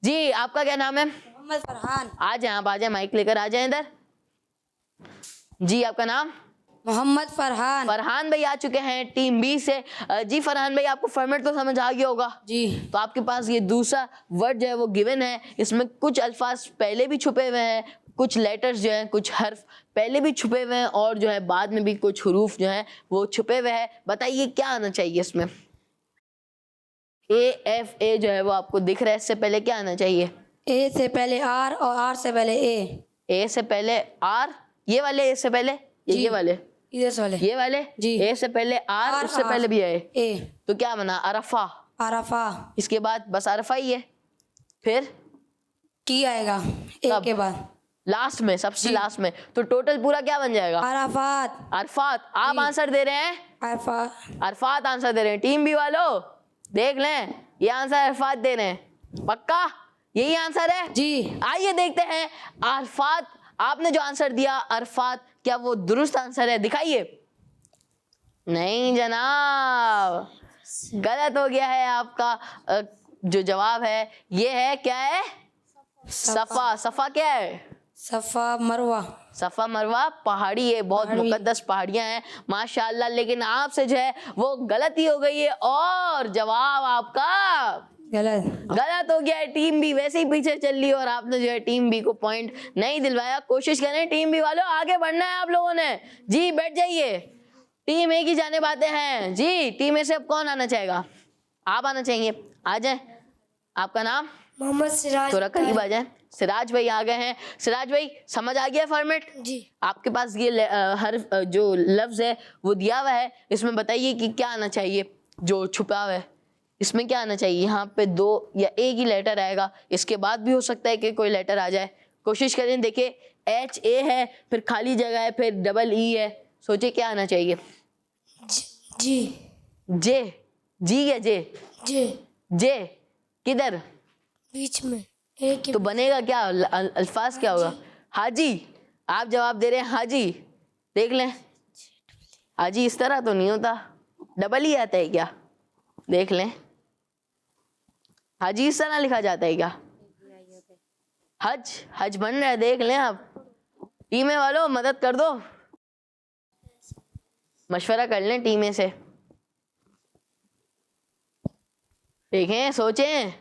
जी आपका क्या नाम है? मोहम्मद फरहान। आ जाए, आप आ जाए, माइक लेकर आ जाए इधर। जी आपका नाम? मोहम्मद फरहान। फरहान भाई आ चुके हैं टीम बी से। जी फरहान भाई, आपको फॉर्मेट तो समझ आ गया होगा। जी। तो आपके पास ये दूसरा वर्ड जो है वो गिवन है। इसमें कुछ अल्फाज पहले भी छुपे हुए हैं, कुछ लेटर्स जो हैं, कुछ हर्फ पहले भी छुपे हुए हैं और जो है बाद में भी कुछ हुरूफ जो हैं वो छुपे हुए हैं। बताइए क्या आना चाहिए इसमें? AFA जो है वो आपको दिख रहा है, इससे पहले क्या आना चाहिए? ए से पहले आर और आर से पहले ए। ए से पहले आर, ये वाले ए से पहले, ये वाले, इधर से वाले ये वाले। जी। ए से पहले आर, उससे पहले भी है ए। तो क्या बना? अरफा। अरफा। इसके बाद बस अरफा ही है। फिर टी आएगा ए कब? के बाद लास्ट में, सबसे लास्ट में। तो टोटल पूरा क्या बन जाएगा? अरफात। अरफात। आप आंसर दे रहे हैं? अरफा। अरफात आंसर दे रहे हैं। टीम बी वालों देख लें, ये आंसर अरफात दे रहे हैं। पक्का यही आंसर है? जी। आइए देखते हैं अरफात, आपने जो आंसर दिया अरफात, क्या वो दुरुस्त आंसर है? दिखाइए। नहीं जनाब, गलत हो गया है आपका। जो जवाब है ये है, क्या है? सफा। सफा क्या है? सफा मरवा। सफा मरवा पहाड़ी है, बहुत मुकद्दस पहाड़ियां हैं माशाअल्लाह। लेकिन आपसे जो है वो गलती हो गई है और जवाब आपका गलत हो गया है। टीम बी वैसे ही पीछे चल रही है और आपने जो है टीम बी को पॉइंट नहीं दिलवाया। कोशिश करें टीम बी वालों, आगे बढ़ना है आप लोगों ने। जी बैठ जाइए। टीम ए की जाने बातें हैं। जी टीम ए से अब कौन आना चाहेगा? आप आना चाहिए, आ जाए। आपका नाम? मोहम्मद सिराज। थोड़ा करीब आ जाए। सिराज भाई आ गए हैं। सिराज भाई समझ आ गया फॉर्मेट? जी। आपके पास ये हर जो लफ्ज है वो दिया हुआ है, इसमें बताइए कि क्या आना चाहिए जो छुपा हुआ है। इसमें क्या आना चाहिए? यहाँ पे 2 या एक ही लेटर आएगा, इसके बाद भी हो सकता है कि कोई लेटर आ जाए। कोशिश करें। देखिए HA है, फिर खाली जगह है, फिर EE है। सोचिए क्या आना चाहिए? जी। जे। जी या जे? जे। जे किधर? बीच में ए के। तो बनेगा क्या? अल्फाज क्या होगा? हाजी। आप जवाब दे रहे हैं हाजी। देख लें, हाजी इस तरह तो नहीं होता, डबल ही आता है क्या? देख लें, हाजी इस तरह लिखा जाता है क्या? हज, हज बन रहा है, देख लें आप। टीमें वालों मदद कर दो, मशवरा कर लें टीमें से। देखें, सोचें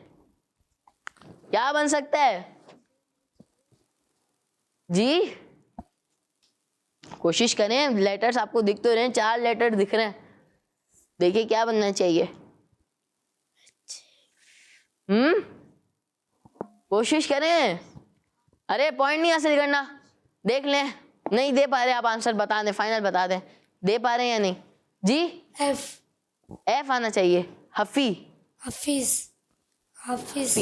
क्या बन सकता है। जी कोशिश करें। लेटर्स आपको दिख तो रहे हैं, 4 लेटर दिख रहे हैं। देखिए क्या बनना चाहिए। कोशिश करें। अरे पॉइंट नहीं हासिल करना। देख लें, नहीं दे पा रहे आप, आंसर बता दें, फाइनल बता दें। दे पा रहे हैं या नहीं? जी एफ आना चाहिए। हफी। हफीज। हफीज।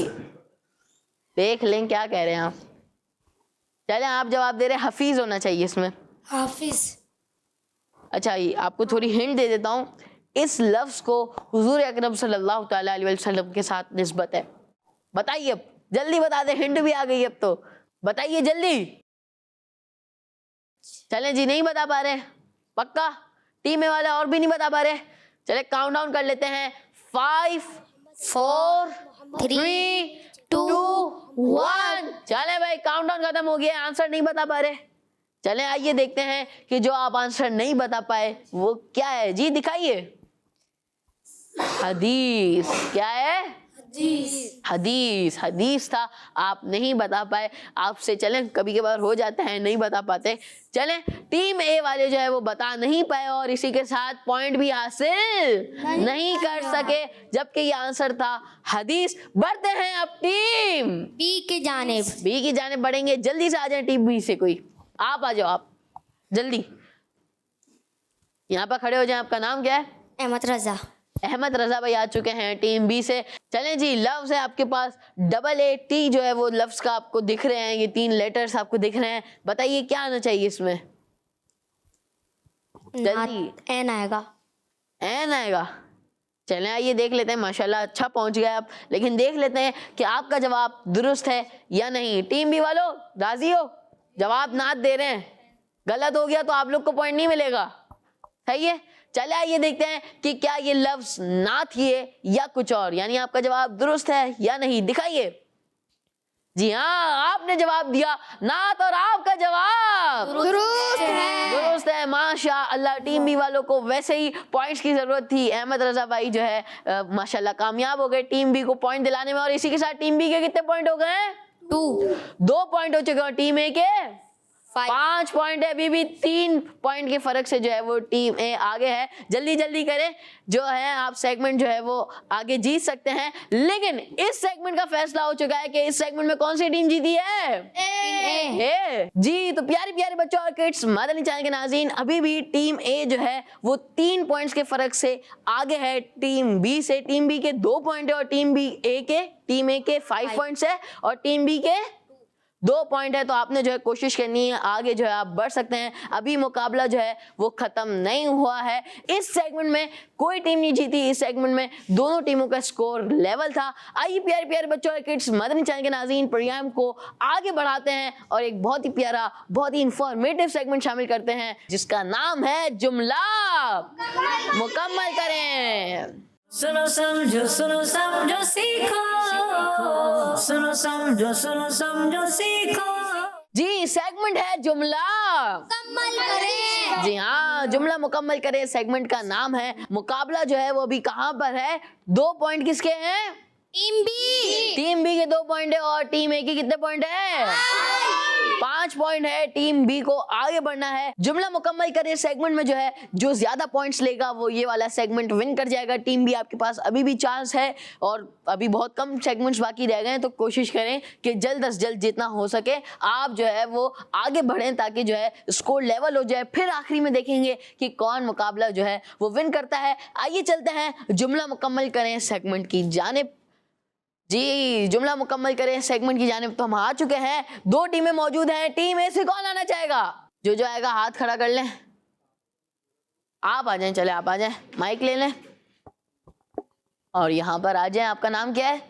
देख लें क्या कह रहे हैं आप। चले आप जवाब दे रहे हैं, हफीज होना चाहिए इसमें। हाफिज। अच्छा, ये आपको थोड़ी हिंट दे देता हूँ, इस लफ्ज को हुजूर अकरम सल्लल्लाहु तआला अलैहि वसल्लम के साथ निस्बत है। बताइए, अब जल्दी बता दे, हिंट भी आ गई अब तो, बताइए जल्दी। चलें जी, नहीं बता पा रहे, पक्का? टीम ए वाले और भी नहीं बता पा रहे? चले काउंट डाउन कर लेते हैं, 5 4 3 2 1। चले भाई, काउंट डाउन खत्म हो गया, आंसर नहीं बता पा रहे। चले आइए देखते हैं कि जो आप आंसर नहीं बता पाए वो क्या है जी, दिखाइए। हदीस। क्या है? हदीस। हदीस था, आप नहीं बता पाए। आपसे चलें, कभी कभार हो जाता है नहीं बता पाते। चलें, टीम ए वाले जो है वो बता नहीं पाए और इसी के साथ पॉइंट भी हासिल नहीं कर सके, जबकि ये आंसर था हदीस। बढ़ते हैं अब टीम बी की जानिब। बी की जाने बढ़ेंगे। जल्दी से आ जाए टीम बी से, कोई आप आ जाओ, आप जल्दी यहाँ पर खड़े हो जाएं। आपका नाम क्या है? अहमद रजा। अहमद रजा भाई आ चुके हैं टीम बी से। चलें जी, लफ्ज है आपके पास, AAT जो है वो लफ्ज का आपको दिख रहे हैं, ये 3 लेटर्स आपको दिख रहे हैं। बताइए क्या आना चाहिए इसमें? जल्दी। एन आएगा। एन आएगा। चलें आइए देख लेते हैं, माशाल्लाह अच्छा पहुंच गए आप। लेकिन देख लेते हैं कि आपका जवाब दुरुस्त है या नहीं। टीम बी वालों राजी हो? जवाब नात दे रहे हैं, गलत हो गया तो आप लोग को पॉइंट नहीं मिलेगा, सही है? चले आइए देखते हैं कि क्या ये लफ्ज नात ही है या कुछ और, यानी आपका जवाब दुरुस्त है या नहीं। दिखाइए। जी हाँ, आपने जवाब दिया नात और आपका जवाब दुरुस्त है। माशा अल्लाह, टीम बी वालों को वैसे ही पॉइंट्स की जरूरत थी। अहमद रजा भाई जो है माशाल्लाह कामयाब हो गए टीम बी को पॉइंट दिलाने में। और इसी के साथ टीम बी के कितने पॉइंट हो गए? 2 पॉइंट हो चुके हैं। टीम ए के 5 पॉइंट है। अभी भी 3 पॉइंट के फर्क से जो है वो टीम ए आगे है। जल्दी जल्दी करें, जो है आप सेगमेंट जो है वो आगे जीत सकते हैं। लेकिन इस सेगमेंट का फैसला हो चुका है कि इस सेगमेंट में कौन सी टीम जीती है? ए जी। तो प्यारे प्यारे बच्चों और किड्स, मदनी चैनल के नाज़रीन, अभी भी टीम ए जो है वो 3 पॉइंट्स के फर्क से आगे है टीम बी से। टीम बी के 2 पॉइंट है और टीम ए के 5 पॉइंट्स है और टीम बी के 2 पॉइंट है। तो आपने जो है कोशिश करनी है, आगे जो है आप बढ़ सकते हैं। अभी मुकाबला जो है वो खत्म नहीं हुआ है। इस सेगमेंट में कोई टीम नहीं जीती, इस सेगमेंट में दोनों टीमों का स्कोर लेवल था। आइए प्यारे प्यारे बच्चों और किड्स, मदनी चैनल के नाज़रीन, प्रोग्राम को आगे बढ़ाते हैं और एक बहुत ही प्यारा, बहुत ही इंफॉर्मेटिव सेगमेंट शामिल करते हैं जिसका नाम है जुमला मुकम्मल करें। सुनो समझो सीखो, सुनो समझो सीखो। जी, सेगमेंट है जुमला मुकम्मल करें। जी हाँ, जुमला मुकम्मल करें सेगमेंट का नाम है। मुकाबला जो है वो भी कहाँ पर है? 2 पॉइंट किसके हैं? टीम बी के 2 पॉइंट है और टीम ए के कितने पॉइंट है? 5 पॉइंट है। टीम बी को आगे बढ़ना है। जुमला मुकम्मल करें सेगमेंट में जो है, जो ज्यादा पॉइंट्स लेगा वो ये वाला सेगमेंट विन कर जाएगा। टीम बी, आपके पास अभी भी चांस है और अभी बहुत कम सेगमेंट्स बाकी रह गए हैं, तो कोशिश करें कि जल्द से जल्द जितना हो सके आप जो है वो आगे बढ़ें ताकि जो है स्कोर लेवल हो जाए। फिर आखिरी में देखेंगे कि कौन मुकाबला जो है वो विन करता है। आइए चलते हैं जुमला मुकम्मल करें सेगमेंट की जानिब। जी, जुमला मुकम्मल करें सेगमेंट की जानिब तो हम आ चुके हैं। 2 टीमें मौजूद हैं। टीम ए से कौन आना चाहेगा? जो आएगा हाथ खड़ा कर लें। आप आ जाएं, चले आप आ जाएं, माइक ले लें और यहाँ पर आ जाएं। आपका नाम क्या है?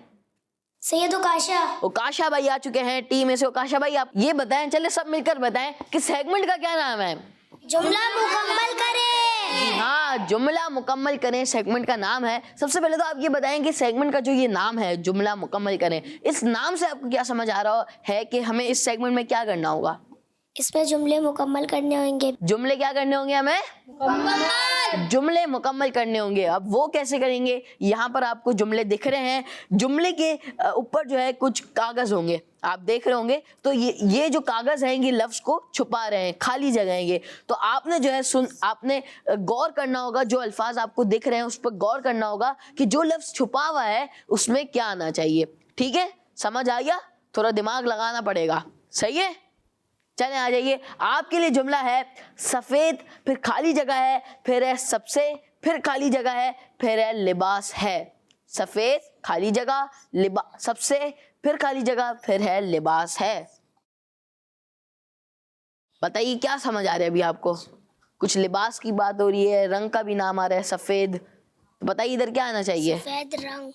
सैयद उकाशा। उकाशा भाई आ चुके हैं टीम ए से। उकाशा भाई आप ये बताएं, चले सब मिलकर बताएं कि सेगमेंट का क्या नाम है? जुमला मुकम्मल करें। हाँ, जुमला मुकम्मल करें सेगमेंट का नाम है। सबसे पहले तो आप ये बताएं कि सेगमेंट का जो ये नाम है जुमला मुकम्मल करें, इस नाम से आपको क्या समझ आ रहा है कि हमें इस सेगमेंट में क्या करना होगा? इसमें जुमले मुकम्मल करने होंगे। जुमले क्या करने होंगे हमें? जुमले मुकम्मल करने होंगे। अब वो कैसे करेंगे? यहाँ पर आपको जुमले दिख रहे हैं। जुमले के ऊपर जो है कुछ कागज होंगे, आप देख रहे होंगे। तो ये जो कागज हैं ये लफ्ज को छुपा रहे हैं, खाली जगह है ये। तो आपने जो है आपने गौर करना होगा, जो अल्फाज आपको दिख रहे हैं उस पर गौर करना होगा कि जो लफ्ज छुपा हुआ है उसमें क्या आना चाहिए। ठीक है, समझ आ गया? थोड़ा दिमाग लगाना पड़ेगा, सही है? चलें आ जाइए। आपके लिए जुमला है सफेद, फिर खाली जगह है, फिर है सबसे, फिर खाली जगह है, फिर है लिबास है। सफेद, खाली जगह, सबसे, फिर खाली जगह, फिर है लिबास है। बताइए क्या समझ आ रहा है अभी आपको? कुछ लिबास की बात हो रही है, रंग का भी नाम आ रहा है सफेद, तो बताइए इधर क्या आना चाहिए? सफेद रंग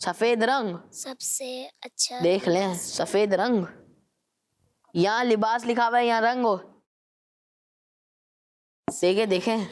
सफेद रंग। सबसे अच्छा। देख लें, सफेद रंग, यहाँ लिबास लिखा हुआ है, यहाँ रंग हो, देखें।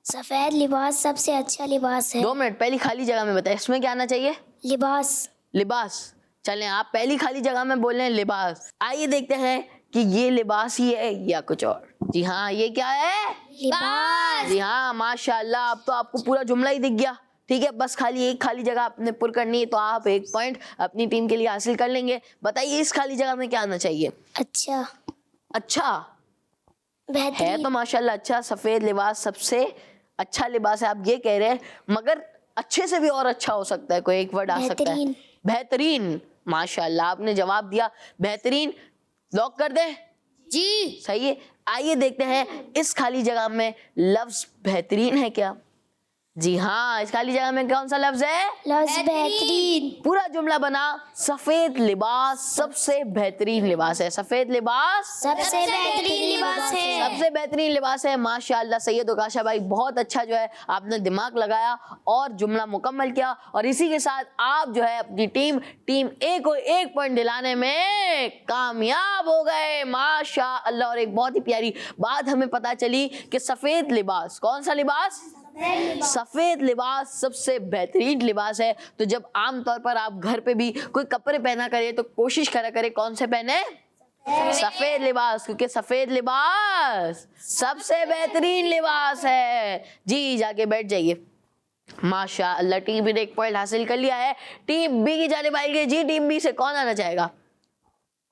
सफेद लिबास सबसे अच्छा लिबास है। 2 मिनट, पहली खाली जगह में बताए, इसमें क्या आना चाहिए? लिबास। लिबास। चलें, आप पहली खाली जगह में बोल रहे हैं लिबास। आइए देखते हैं कि ये लिबास ही है या कुछ और। जी हाँ, ये क्या है? लिबास। जी हाँ, माशाल्लाह, अब तो आपको पूरा जुमला ही दिख गया। ठीक है, बस खाली एक खाली जगह आपने पुर करनी है, तो आप 1 पॉइंट अपनी टीम के लिए हासिल कर लेंगे। बताइए इस खाली जगह में क्या आना चाहिए? अच्छा। अच्छा है बेहतरीन। तो माशाल्लाह अच्छा, सफेद लिबास सबसे अच्छा लिबास है, आप ये कह रहे हैं, मगर अच्छे से भी और अच्छा हो सकता है, कोई एक वर्ड आ सकता है। बेहतरीन। बेहतरीन। माशाल्लाह, आपने जवाब दिया बेहतरीन। लॉक कर दे? जी। सही है। आइए देखते हैं इस खाली जगह में लफ्ज बेहतरीन है क्या? जी हाँ, इस खाली जगह में कौन सा लफ्ज है? लफ्ज बेहतरीन। पूरा जुमला बना, सफेद लिबास सबसे बेहतरीन लिबास है। सफेद लिबास सबसे बेहतरीन लिबास है। सबसे बेहतरीन लिबास है। माशाअल्लाह सैयद उकाशा भाई, बहुत अच्छा जो है आपने दिमाग लगाया और जुमला मुकम्मल किया, और इसी के साथ आप जो है अपनी टीम ए को 1 पॉइंट दिलाने में कामयाब हो गए। माशाअल्लाह। और एक बहुत ही प्यारी बात हमें पता चली कि सफेद लिबास, कौन सा लिबास? सफेद लिबास सबसे बेहतरीन लिबास है। तो जब आम तौर पर आप घर पे भी कोई कपड़े पहना करे तो कोशिश करा करे कौन से पहने? सफेद लिबास, क्योंकि सफेद लिबास सबसे बेहतरीन लिबास है। जी, जाके बैठ जाइए। माशाअल्लाह, टीम बी ने 1 पॉइंट हासिल कर लिया है। टीम बी की जानिब आएंगे। जी, टीम बी से कौन आना चाहेगा?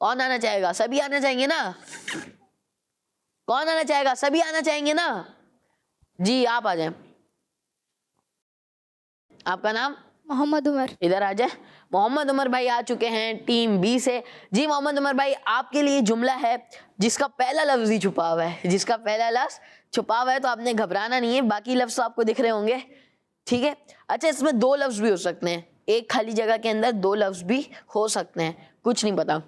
कौन आना चाहेगा? सभी आना चाहेंगे ना? कौन आना चाहेगा? सभी आना चाहेंगे ना? जी, आप आ जाएं। आपका नाम? मोहम्मद उमर। इधर आ जाए। मोहम्मद उमर भाई आ चुके हैं टीम बी से। जी मोहम्मद उमर भाई, आपके लिए जुमला है जिसका पहला लफ्ज ही छुपा हुआ है। जिसका पहला लफ्ज छुपा हुआ है, तो आपने घबराना नहीं है, बाकी लफ्ज तो आपको दिख रहे होंगे। ठीक है, अच्छा, इसमें 2 लफ्ज भी हो सकते हैं, एक खाली जगह के अंदर 2 लफ्ज भी हो सकते हैं, कुछ नहीं पता।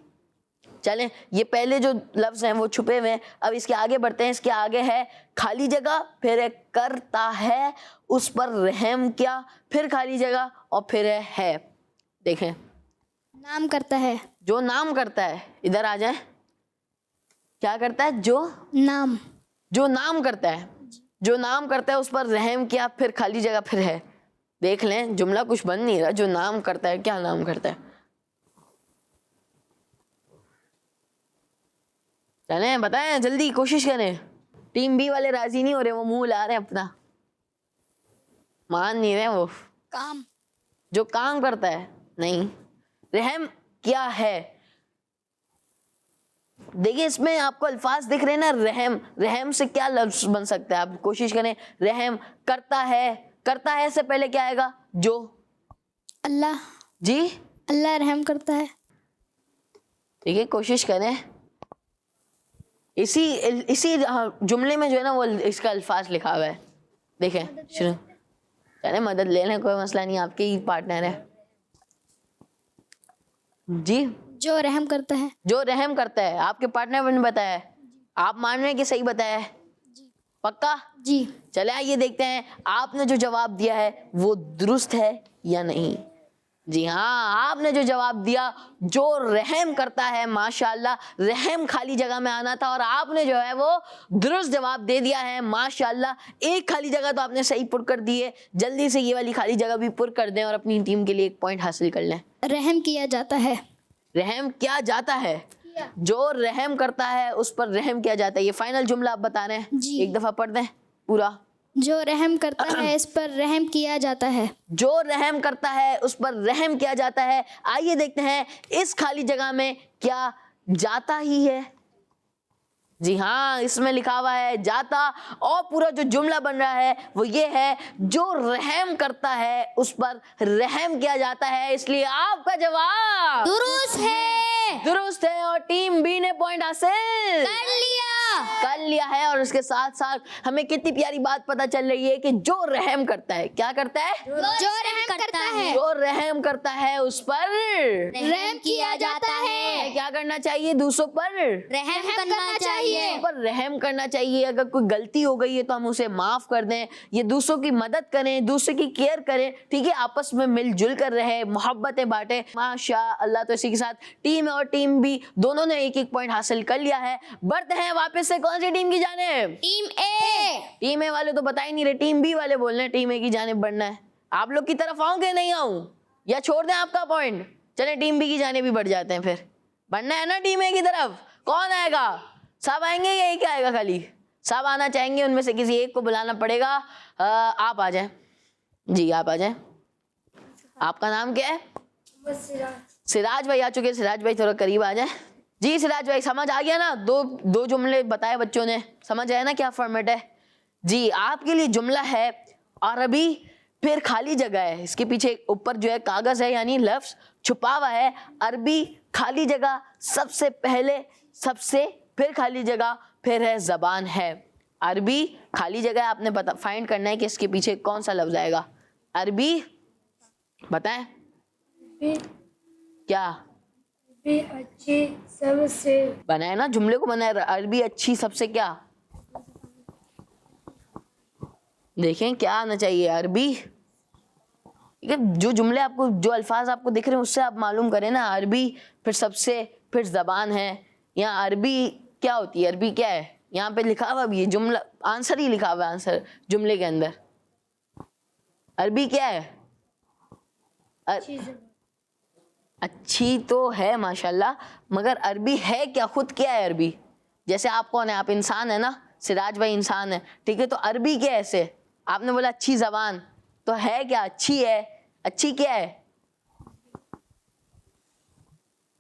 चलें, ये पहले जो लफ्ज हैं वो छुपे हुए हैं। अब इसके आगे बढ़ते हैं। इसके आगे है खाली जगह, फिर है करता है, उस पर रहम क्या, फिर खाली जगह, और फिर है। देखें, नाम करता है। जो नाम करता है, इधर आ जाए। क्या करता है? नाम। जो नाम करता है, जो नाम करता है उस पर रहम किया, फिर खाली जगह, फिर है। देख लें, जुमला कुछ बन नहीं रहा। जो नाम करता है, क्या नाम करता है? चलें, बताएं, जल्दी कोशिश करें। टीम बी वाले राजी नहीं हो रहे, वो मुंह ला रहे हैं अपना, मान नहीं रहे वो। काम। जो काम करता है, नहीं। रहम क्या है? देखिए, इसमें आपको अल्फाज दिख रहे हैं ना, रहम। रहम से क्या लफ्ज बन सकता है? आप कोशिश करें। रहम करता है, करता है से पहले क्या आएगा? जो। अल्लाह। जी, अल्लाह रहम करता है। ठीक है, कोशिश करें। इसी जुमले में जो है ना, वो इसका अल्फाज लिखा हुआ है। देखें, शुरू। चले, मदद ले लें, कोई मसला नहीं, आपके ही पार्टनर है। जी, जो रहम करता है। जो रहम करता है, आपके पार्टनर ने बताया है, आप मान रहे हैं कि सही बताया है? पक्का? जी। चले, आइए देखते हैं आपने जो जवाब दिया है वो दुरुस्त है या नहीं। जी हाँ, आपने जो जवाब दिया, जो रहम करता है, माशाल्लाह, रहम खाली जगह में आना था, और आपने जो है वो दुरुस्त जवाब दे दिया है। माशाल्लाह, एक खाली जगह तो आपने सही पुर कर दी है। जल्दी से ये वाली खाली जगह भी पुर कर दें और अपनी टीम के लिए 1 पॉइंट हासिल कर लें। रहम किया जाता है। रहम किया जाता है, जो रहम करता है उस पर रहम किया जाता है। ये फाइनल जुमला आप बता रहे हैं? जी। 1 दफा पढ़ दें पूरा। जो रहम करता है इस पर रहम किया जाता है। जो रहम करता है उस पर रहम किया जाता है। आइए देखते हैं इस खाली जगह में क्या जाता ही है। जी हाँ, इसमें लिखा हुआ है जाता, और पूरा जो जुमला बन रहा है वो ये है, जो रहम करता है उस पर रहम किया जाता है। इसलिए आपका जवाब दुरुस्त है। दुरुस्त है, और टीम बी ने पॉइंट हासिल कर लिया। कर लिया है। और उसके साथ साथ हमें कितनी प्यारी बात पता चल रही है कि जो रहम करता है, क्या करता है? जो रहम करता है जो रहम करता है उस पर रहम किया जाता है। क्या करना चाहिए? दूसरों पर रहम करना चाहिए। पर रहम करना चाहिए। अगर कोई गलती हो गई है तो हम उसे माफ कर दें। ये दूसरों की मदद करें, दूसरे की केयर करें, ठीक है, आपस में मिलजुल कर रहे, मोहब्बतें बांटे। माशाअल्लाह। तो इसी के साथ टीम और टीम बी दोनों ने एक एक पॉइंट हासिल कर लिया है। बढ़ते हैं वापस से कौन सी टीम की जानिब? टीम ए। टीम ए वाले तो बता ही नहीं रहे, टीम बी वाले बोल रहे हैं टीम ए की जानिब बढ़ना है। आप लोग की तरफ आऊं कि नहीं आऊं, या छोड़ दें आपका पॉइंट? चले टीम बी की जानिब भी बढ़ जाते हैं। फिर बढ़ना है ना टीम ए की तरफ। कौन आएगा? सब आएंगे या एक आएगा? खाली सब आना चाहेंगे, उनमें से किसी एक को बुलाना पड़ेगा। आप आ जाएं जी, आप आ जाएं। आपका नाम क्या है? सिराज भाई आ चुके हैं। सिराज भाई थोड़ा करीब आ जाएं जी। सिराज भाई समझ आ गया ना? दो जुमले बताए बच्चों ने, समझ आया ना क्या फॉर्मेट है जी? आपके लिए जुमला है अरबी, फिर खाली जगह है, इसके पीछे ऊपर जो है कागज है यानी लफ्ज छुपा हुआ है। अरबी खाली जगह, सबसे पहले सबसे, फिर खाली जगह, फिर है जबान है। अरबी खाली जगह, आपने पता फाइंड करना है कि इसके पीछे कौन सा लफ्ज आएगा। अरबी बताएं क्या अच्छी सबसे बनाए ना, जुमले को बनाए। अरबी अच्छी सबसे क्या, देखें क्या आना चाहिए? अरबी, ठीक है, जो जुमले आपको, जो अल्फाज आपको दिख रहे हैं उससे आप मालूम करें ना। अरबी, फिर सबसे, फिर जबान है। यहाँ अरबी क्या होती है? अरबी क्या है? यहाँ पे लिखा हुआ भी है जुमला, आंसर ही लिखा हुआ है, आंसर जुमले के अंदर। अरबी क्या है? अच्छी तो है माशाल्लाह, मगर अरबी है क्या? खुद क्या है अरबी? जैसे आप कौन है? आप इंसान है ना, सिराज भाई इंसान है, ठीक है, तो अरबी क्या है? ऐसे आपने बोला अच्छी जबान, तो है क्या? अच्छी है। अच्छी क्या है?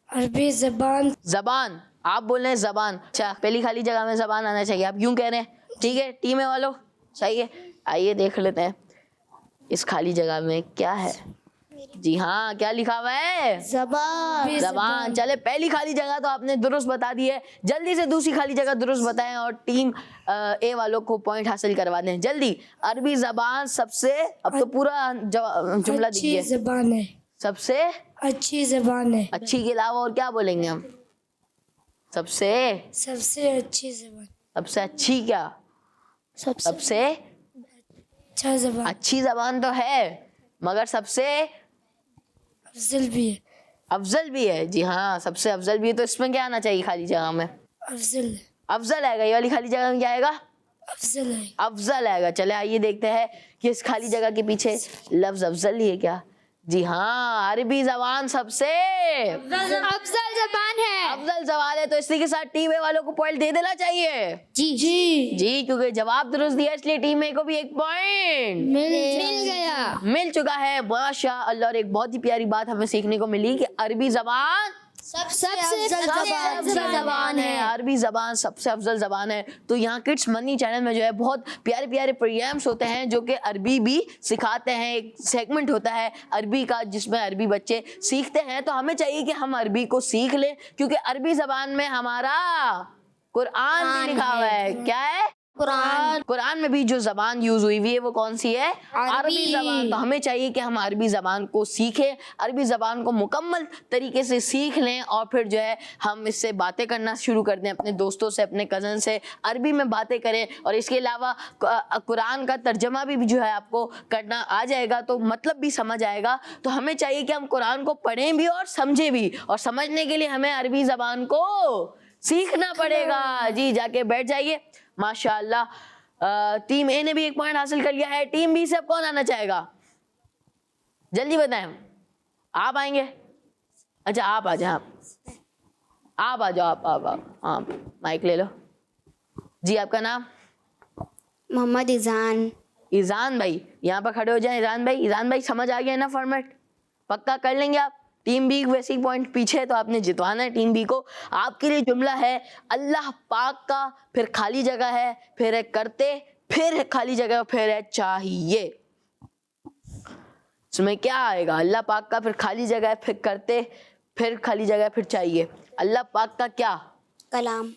अरबी जबान। जबान, आप बोल रहे हैं जबान। अच्छा, पहली खाली जगह में जबान आना चाहिए, आप यूं कह रहे हैं, ठीक है। टीम है वालों, सही है। आइए देख लेते हैं इस खाली जगह में क्या है। जी हाँ, क्या लिखा हुआ है? जबान। जबान। चले, पहली खाली जगह तो आपने दुरुस्त बता दी है, जल्दी से दूसरी खाली जगह दुरुस्त बताएं और टीम ए वालों को पॉइंट हासिल करवा दें जल्दी। अरबी जबान सबसे, अब तो पूरा जुमला अच्छी दीजिए। जबान है। सबसे अच्छी जबान है। अच्छी के अलावा और क्या बोलेंगे हम? सबसे, सबसे अच्छी जबान। सबसे अच्छी क्या? सबसे अच्छा जबान। अच्छी जबान तो है, मगर सबसे अफजल भी है। अफजल भी है। जी हाँ, सबसे अफजल भी है। तो इसमें क्या आना चाहिए खाली जगह में? अफजल है। अफजल आएगा। ये वाली खाली जगह में क्या आएगा? अफजल है। अफजल आएगा। चले आइए देखते हैं कि इस खाली जगह के पीछे लफ्ज अफजल ही है क्या? जी हाँ, अरबी जबान सबसे अफजल जबान है। अफजल जबान है। तो इसी के साथ टीम ए वालों को पॉइंट दे देना चाहिए जी, क्योंकि जवाब दुरुस्त दिया इसलिए टीम ए को भी एक पॉइंट मिल गया। मिल चुका है। माशाअल्लाह। और एक बहुत ही प्यारी बात हमें सीखने को मिली कि अरबी जबान सबसे अफजल जबान है। अरबी जबान सबसे अफजल जबान है। तो यहाँ किड्स मनी चैनल में जो है बहुत प्यारे प्यारे प्रोग्राम्स होते हैं जो कि अरबी भी सिखाते हैं। एक सेगमेंट होता है अरबी का जिसमें अरबी बच्चे सीखते हैं। तो हमें चाहिए कि हम अरबी को सीख लें, क्योंकि अरबी जबान में हमारा कुरान भी लिखा हुआ है। क्या है? कुरान में भी जो जबान यूज हुई हुई है वो कौन सी है? अरबी जबान। तो हमें चाहिए कि हम अरबी जबान को सीखें, अरबी जबान को मुकम्मल तरीके से सीख लें और फिर जो है हम इससे बातें करना शुरू कर दें, अपने दोस्तों से, अपने कज़न से अरबी में बातें करें। और इसके अलावा कुरान का तर्जमा भी जो है आपको करना आ जाएगा, तो मतलब भी समझ आएगा। तो हमें चाहिए कि हम कुरान को पढ़ें भी और समझें भी, और समझने के लिए हमें अरबी जबान को सीखना पड़ेगा। जी, जाके बैठ जाइए। माशाअल्लाह। टीम ए ने भी एक पॉइंट हासिल कर लिया है। टीम बी से अब कौन आना चाहेगा? जल्दी बताएं। आप आएंगे? अच्छा, आप आ जाओ। आप आ जाओ। आप माइक ले लो जी। आपका नाम? मोहम्मद इजान। ईजान भाई, यहाँ पर खड़े हो जाएं। ईजान भाई, ईजान भाई समझ आ गया ना फॉर्मेट? पक्का कर लेंगे आप? टीम बी वैसे ही पॉइंट पीछे है तो आपने जितवाना है टीम बी को। आपके लिए जुमला है अल्लाह पाक का, फिर खाली जगह है, फिर है करते, फिर है खाली जगह, फिर है चाहिए। इसमें क्या आएगा? अल्लाह पाक का, फिर खाली जगह है, फिर करते, फिर खाली जगह, फिर चाहिए। अल्लाह पाक का क्या? कलाम।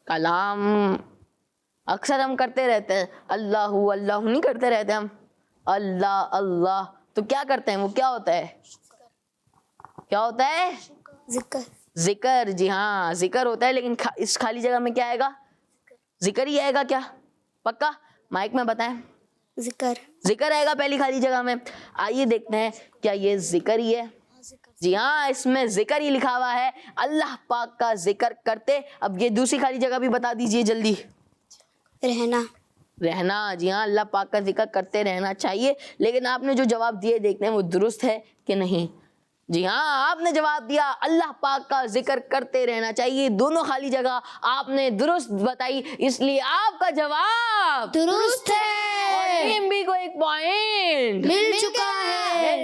कलाम अक्सर हम करते रहते हैं, अल्लाहू अल्लाहू नहीं करते रहते हम, अल्लाह अल्लाह। तो क्या करते हैं, वो क्या होता है, क्या होता है, जिक्र जिक्र। जी हाँ, जिक्र होता है, लेकिन इस खाली जगह में क्या आएगा, जिक्र ही आएगा क्या, पक्का, माइक में बताएं। जिक्र जिक्र आएगा पहली खाली जगह में। आइए देखते हैं क्या ये जिक्र ही है। जी हाँ, इसमें जिक्र ही लिखा हुआ है, अल्लाह पाक का जिक्र करते। अब ये दूसरी खाली जगह भी बता दीजिए जल्दी। रहना रहना, जी हाँ, अल्लाह पाक का जिक्र करते रहना चाहिए। लेकिन आपने जो जवाब दिए देखते हैं वो दुरुस्त है कि नहीं। जी हाँ, आपने जवाब दिया अल्लाह पाक का जिक्र करते रहना चाहिए। दोनों खाली जगह आपने दुरुस्त बताई, इसलिए आपका जवाब दुरुस्त है। टीम बी को 1 पॉइंट मिल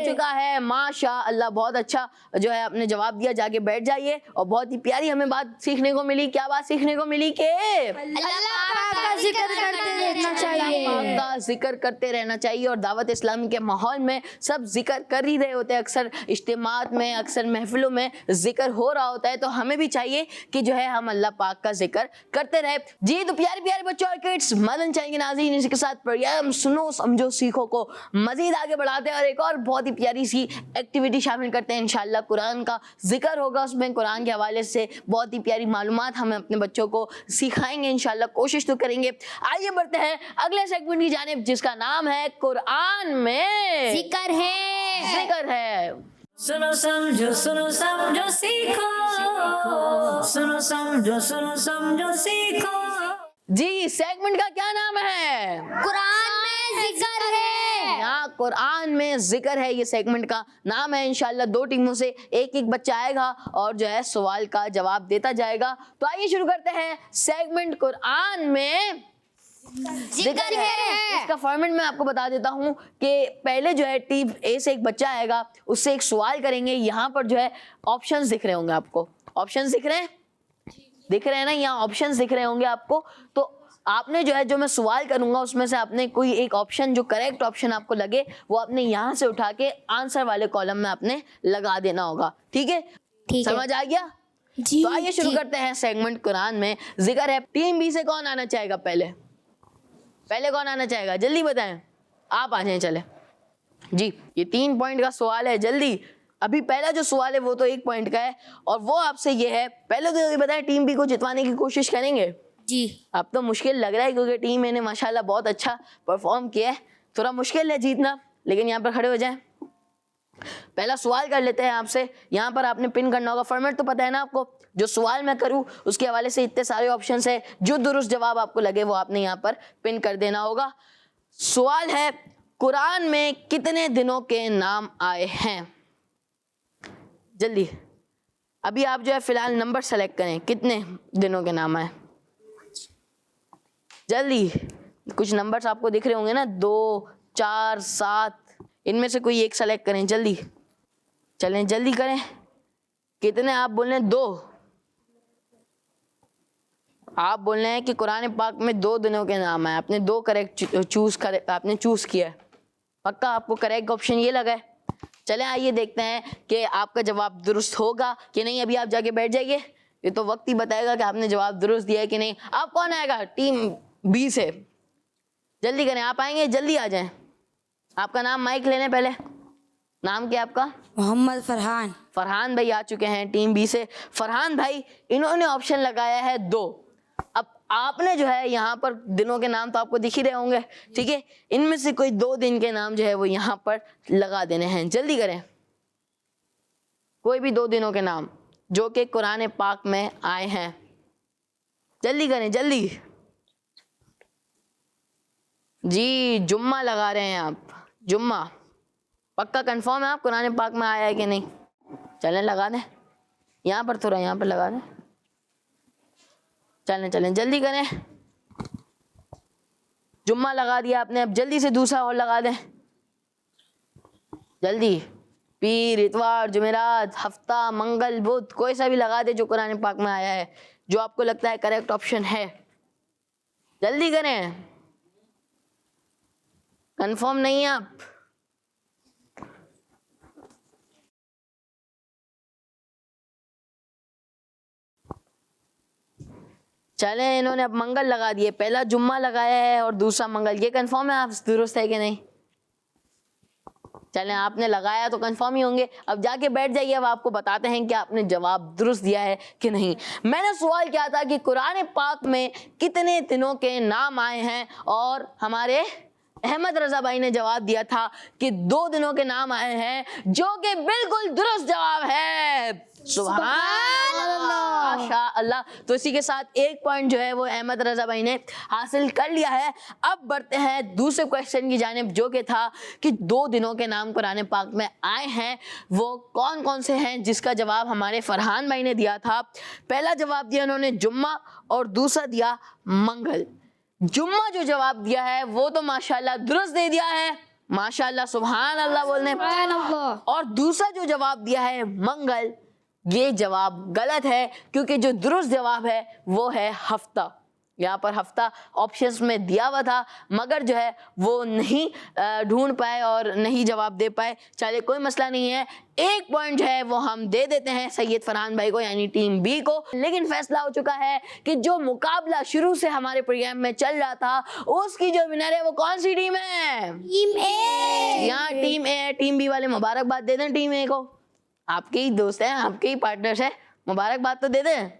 चुका है। माशा अल्लाह, बहुत अच्छा जो है आपने जवाब दिया। जाके बैठ जाइए। और बहुत ही प्यारी हमें बात सीखने को मिली। क्या बात सीखने को मिली कि अल्लाह पाक का जिक्र करते रहना चाहिए। पाक का जिक्र करते रहना चाहिए। और दावत इस्लामी के माहौल में सब जिक्र कर ही रहे होते हैं, अक्सर इज्तिमात में, अक्सर महफिलों में जिक्र हो रहा होता है। तो हमें भी चाहिए कि जो है हम अल्लाह पाक का जिक्र करते रहे। जी तो प्यारे प्यारे बच्चों और किड्स, मदन चैनल के नाज़रीन, इसके साथ प्रोग्राम सुनो समझो सीखो को मजीद आगे बढ़ाते हैं और एक और बहुत ही प्यारी सी एक्टिविटी शामिल करते हैं। इंशाअल्लाह कुरान का जिक्र होगा, उसमें कुरान के हवाले से बहुत ही प्यारी मालूमात हम अपने बच्चों को सिखाएंगे। इंशाअल्लाह कोशिश तो करेंगे। आइए बढ़ते हैं अगले सेगमेंट की जानिब, जिसका नाम है कुरान में जिक्र है। जिक्र है। सुनो समझो सीखो, सुनो समझो सीखो। जी, सेगमेंट का क्या नाम है, कुरान में जिक्र है। यहाँ कुरान में जिक्र है, ये सेगमेंट का नाम है। इंशाल्लाह 2 टीमों से एक एक बच्चा आएगा और जो है सवाल का जवाब देता जाएगा। तो आइए शुरू करते हैं सेगमेंट कुरान में जिक्र है। इसका फॉर्मेट मैं आपको बता देता हूँ कि पहले जो है टीम ए से एक बच्चा आएगा, उससे एक सवाल करेंगे। यहाँ पर जो है ऑप्शंस दिख रहे होंगे आपको, ऑप्शंस दिख रहे हैं, दिख रहे हैं ना, यहाँ ऑप्शंस दिख रहे होंगे आपको। तो आपने जो है, जो मैं सवाल करूंगा उसमें से आपने कोई एक ऑप्शन, जो करेक्ट ऑप्शन आपको लगे, वो आपने यहाँ से उठा के आंसर वाले कॉलम में आपने लगा देना होगा। ठीक है, समझ आ गया जी। तो आइए शुरू करते हैं सेगमेंट कुरान में जिक्र है। टीम बी से कौन आना चाहेगा, पहले कौन आना चाहेगा, जल्दी बताएं। आप आ जाएं, चले जी। ये 3 पॉइंट का सवाल है, जल्दी। अभी पहला जो सवाल है वो तो 1 पॉइंट का है, और वो आपसे ये है, पहले तो ये बताएं टीम बी को जितवाने की कोशिश करेंगे जी। अब तो मुश्किल लग रहा है क्योंकि टीम ए ने माशाल्लाह बहुत अच्छा परफॉर्म किया है, थोड़ा मुश्किल है जीतना, लेकिन यहाँ पर खड़े हो जाएं। पहला सवाल कर लेते हैं आपसे। यहाँ पर आपने पिन करना होगा, फॉर्मेट तो पता है ना आपको, जो सवाल मैं करूँ उसके हवाले से इतने सारे ऑप्शंस है, जो दुरुस्त जवाब आपको लगे वो आपने यहाँ पर पिन कर देना होगा। सवाल है, कुरान में कितने दिनों के नाम आए हैं, जल्दी। अभी आप जो है फिलहाल नंबर सेलेक्ट करें, कितने दिनों के नाम आए, जल्दी। कुछ नंबर्स आपको दिख रहे होंगे ना, 2, 4, 7, इनमें से कोई एक सेलेक्ट करें, जल्दी चलें, जल्दी करें। कितने आप बोल रहे हैं, 2। आप बोल रहे हैं कि कुरान पाक में 2 दिनों के नाम है, आपने 2 करेक्ट आपने चूज किया है, पक्का आपको करेक्ट ऑप्शन ये लगा है। चले आइए देखते हैं कि आपका जवाब दुरुस्त होगा कि नहीं। अभी आप जाके बैठ जाइए, ये तो वक्त ही बताएगा कि आपने जवाब दुरुस्त दिया है कि नहीं। आप कौन आएगा टीम बी से, जल्दी करें, आप आएंगे, जल्दी आ जाएं। आपका नाम, माइक लेने पहले, नाम क्या आपका, मोहम्मद फरहान। फरहान भाई आ चुके हैं टीम बी से। फरहान भाई, इन्होंने ऑप्शन लगाया है 2। अब आपने जो है यहाँ पर दिनों के नाम तो आपको दिख ही रहे होंगे, ठीक है, इनमें से कोई 2 दिन के नाम जो है वो यहाँ पर लगा देने हैं, जल्दी करें। कोई भी 2 दिनों के नाम जो कि कुरान पाक में आए हैं, जल्दी करें, जल्दी जी। जुम्मा लगा रहे हैं आप, जुम्मा पक्का कंफर्म है आप, कुरान पाक में आया है कि नहीं, चलें लगा दें, यहाँ पर थोड़ा, यहाँ पर लगा दें, चलें जल्दी करें। जुम्मा लगा दिया आपने, अब जल्दी से दूसरा और लगा दें, जल्दी। पीर, इतवार, जुमेरात, हफ्ता, मंगल, बुध, कोई सा भी लगा दे जो कुरान पाक में आया है, जो आपको लगता है करेक्ट ऑप्शन है, जल्दी करें। कंफर्म नहीं है आप, चले, इन्होंने अब मंगल लगा दिए, पहला जुम्मा लगाया है और दूसरा मंगल, ये कंफर्म है आप दुरुस्त है कि नहीं? चलें, आपने लगाया तो कंफर्म ही होंगे। अब जाके बैठ जाइए, अब आपको बताते हैं कि आपने जवाब दुरुस्त दिया है कि नहीं। मैंने सवाल किया था कि कुरान पाक में कितने दिनों के नाम आए हैं और हमारे अहमद रजा भाई ने जवाब दिया था कि 2 दिनों के नाम आए हैं, जो कि बिल्कुल दुरुस्त जवाब है। सुभान अल्लाह, माशाअल्लाह। तो इसी के साथ 1 पॉइंट जो है वो अहमद रजा भाई ने हासिल कर लिया है। अब बढ़ते हैं दूसरे क्वेश्चन की जानिब, जो कि था कि 2 दिनों के नाम कुरान पाक में आए हैं, वो कौन कौन से हैं, जिसका जवाब हमारे फरहान भाई ने दिया था। पहला जवाब दिया उन्होंने जुम्मा और दूसरा दिया मंगल। जुम्मा जो जवाब दिया है वो तो माशाअल्लाह दुरुस्त दे दिया है, माशाअल्लाह, सुभान अल्लाह बोलने। और दूसरा जो जवाब दिया है मंगल, ये जवाब गलत है, क्योंकि जो दुरुस्त जवाब है वो है हफ्ता। यहाँ पर हफ्ता ऑप्शंस में दिया हुआ था, मगर जो है वो नहीं ढूंढ पाए और नहीं जवाब दे पाए। चलिए, कोई मसला नहीं है, 1 पॉइंट जो है वो हम दे देते हैं सैयद फरहान भाई को, यानी टीम बी को। लेकिन फैसला हो चुका है कि जो मुकाबला शुरू से हमारे प्रोग्राम में चल रहा था, उसकी जो विनर है वो कौन सी टीम है? टीम ए। यहाँ टीम ए है। टीम बी वाले मुबारकबाद दे दें टीम ए को, आपके ही दोस्त हैं, आपके ही पार्टनर्स है, मुबारकबाद तो दे दें,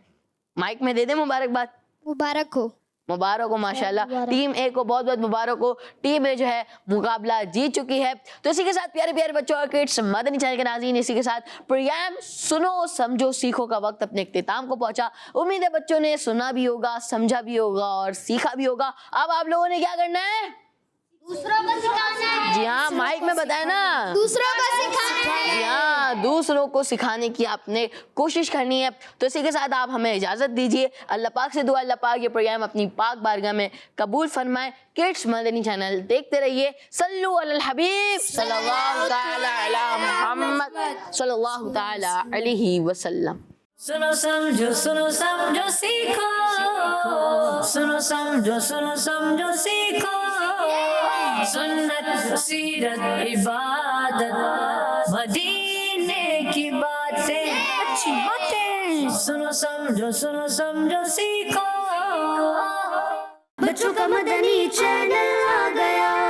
माइक में दे दें मुबारकबाद। मुबारक हो, मुबारक हो, माशाल्लाह। टीम ए को बहुत बहुत मुबारक हो, टीम ए जो है मुकाबला जीत चुकी है। तो इसी के साथ प्यारे प्यारे बच्चों और किड्स, मदनी चैनल के नाज़रीन, इसी के साथ प्रोग्राम सुनो समझो सीखो का वक्त अपने इख्तिताम को पहुंचा। उम्मीद है बच्चों ने सुना भी होगा, समझा भी होगा और सीखा भी होगा। अब आप लोगों ने क्या करना है? दूसरों को सिखाना है। जी हाँ, माइक में बताए ना, दूसरों को सिखाना है। जी हाँ, दूसरों को सिखाने की आपने कोशिश करनी है। तो इसी के साथ आप हमें इजाजत दीजिए। अल्लाह पाक से दुआ, अल्लाह पाक ये प्रोग्राम अपनी पाक बारगाह में कबूल फरमाए। किड्स मदनी चैनल देखते रहिए। सल्लु अलल हबीब सल्लल्लाहु तआला अला मुहम्मद सल्लल्लाहु तआला अलैहि वसल्लम। सुनो समझो सीखो, सुनो समझो सीखो, सुन्नत सीरत इबादत मदीने की बातें, अच्छी बातें। सुनो समझो सीखो। बच्चों का मदनी चैनल आ गया।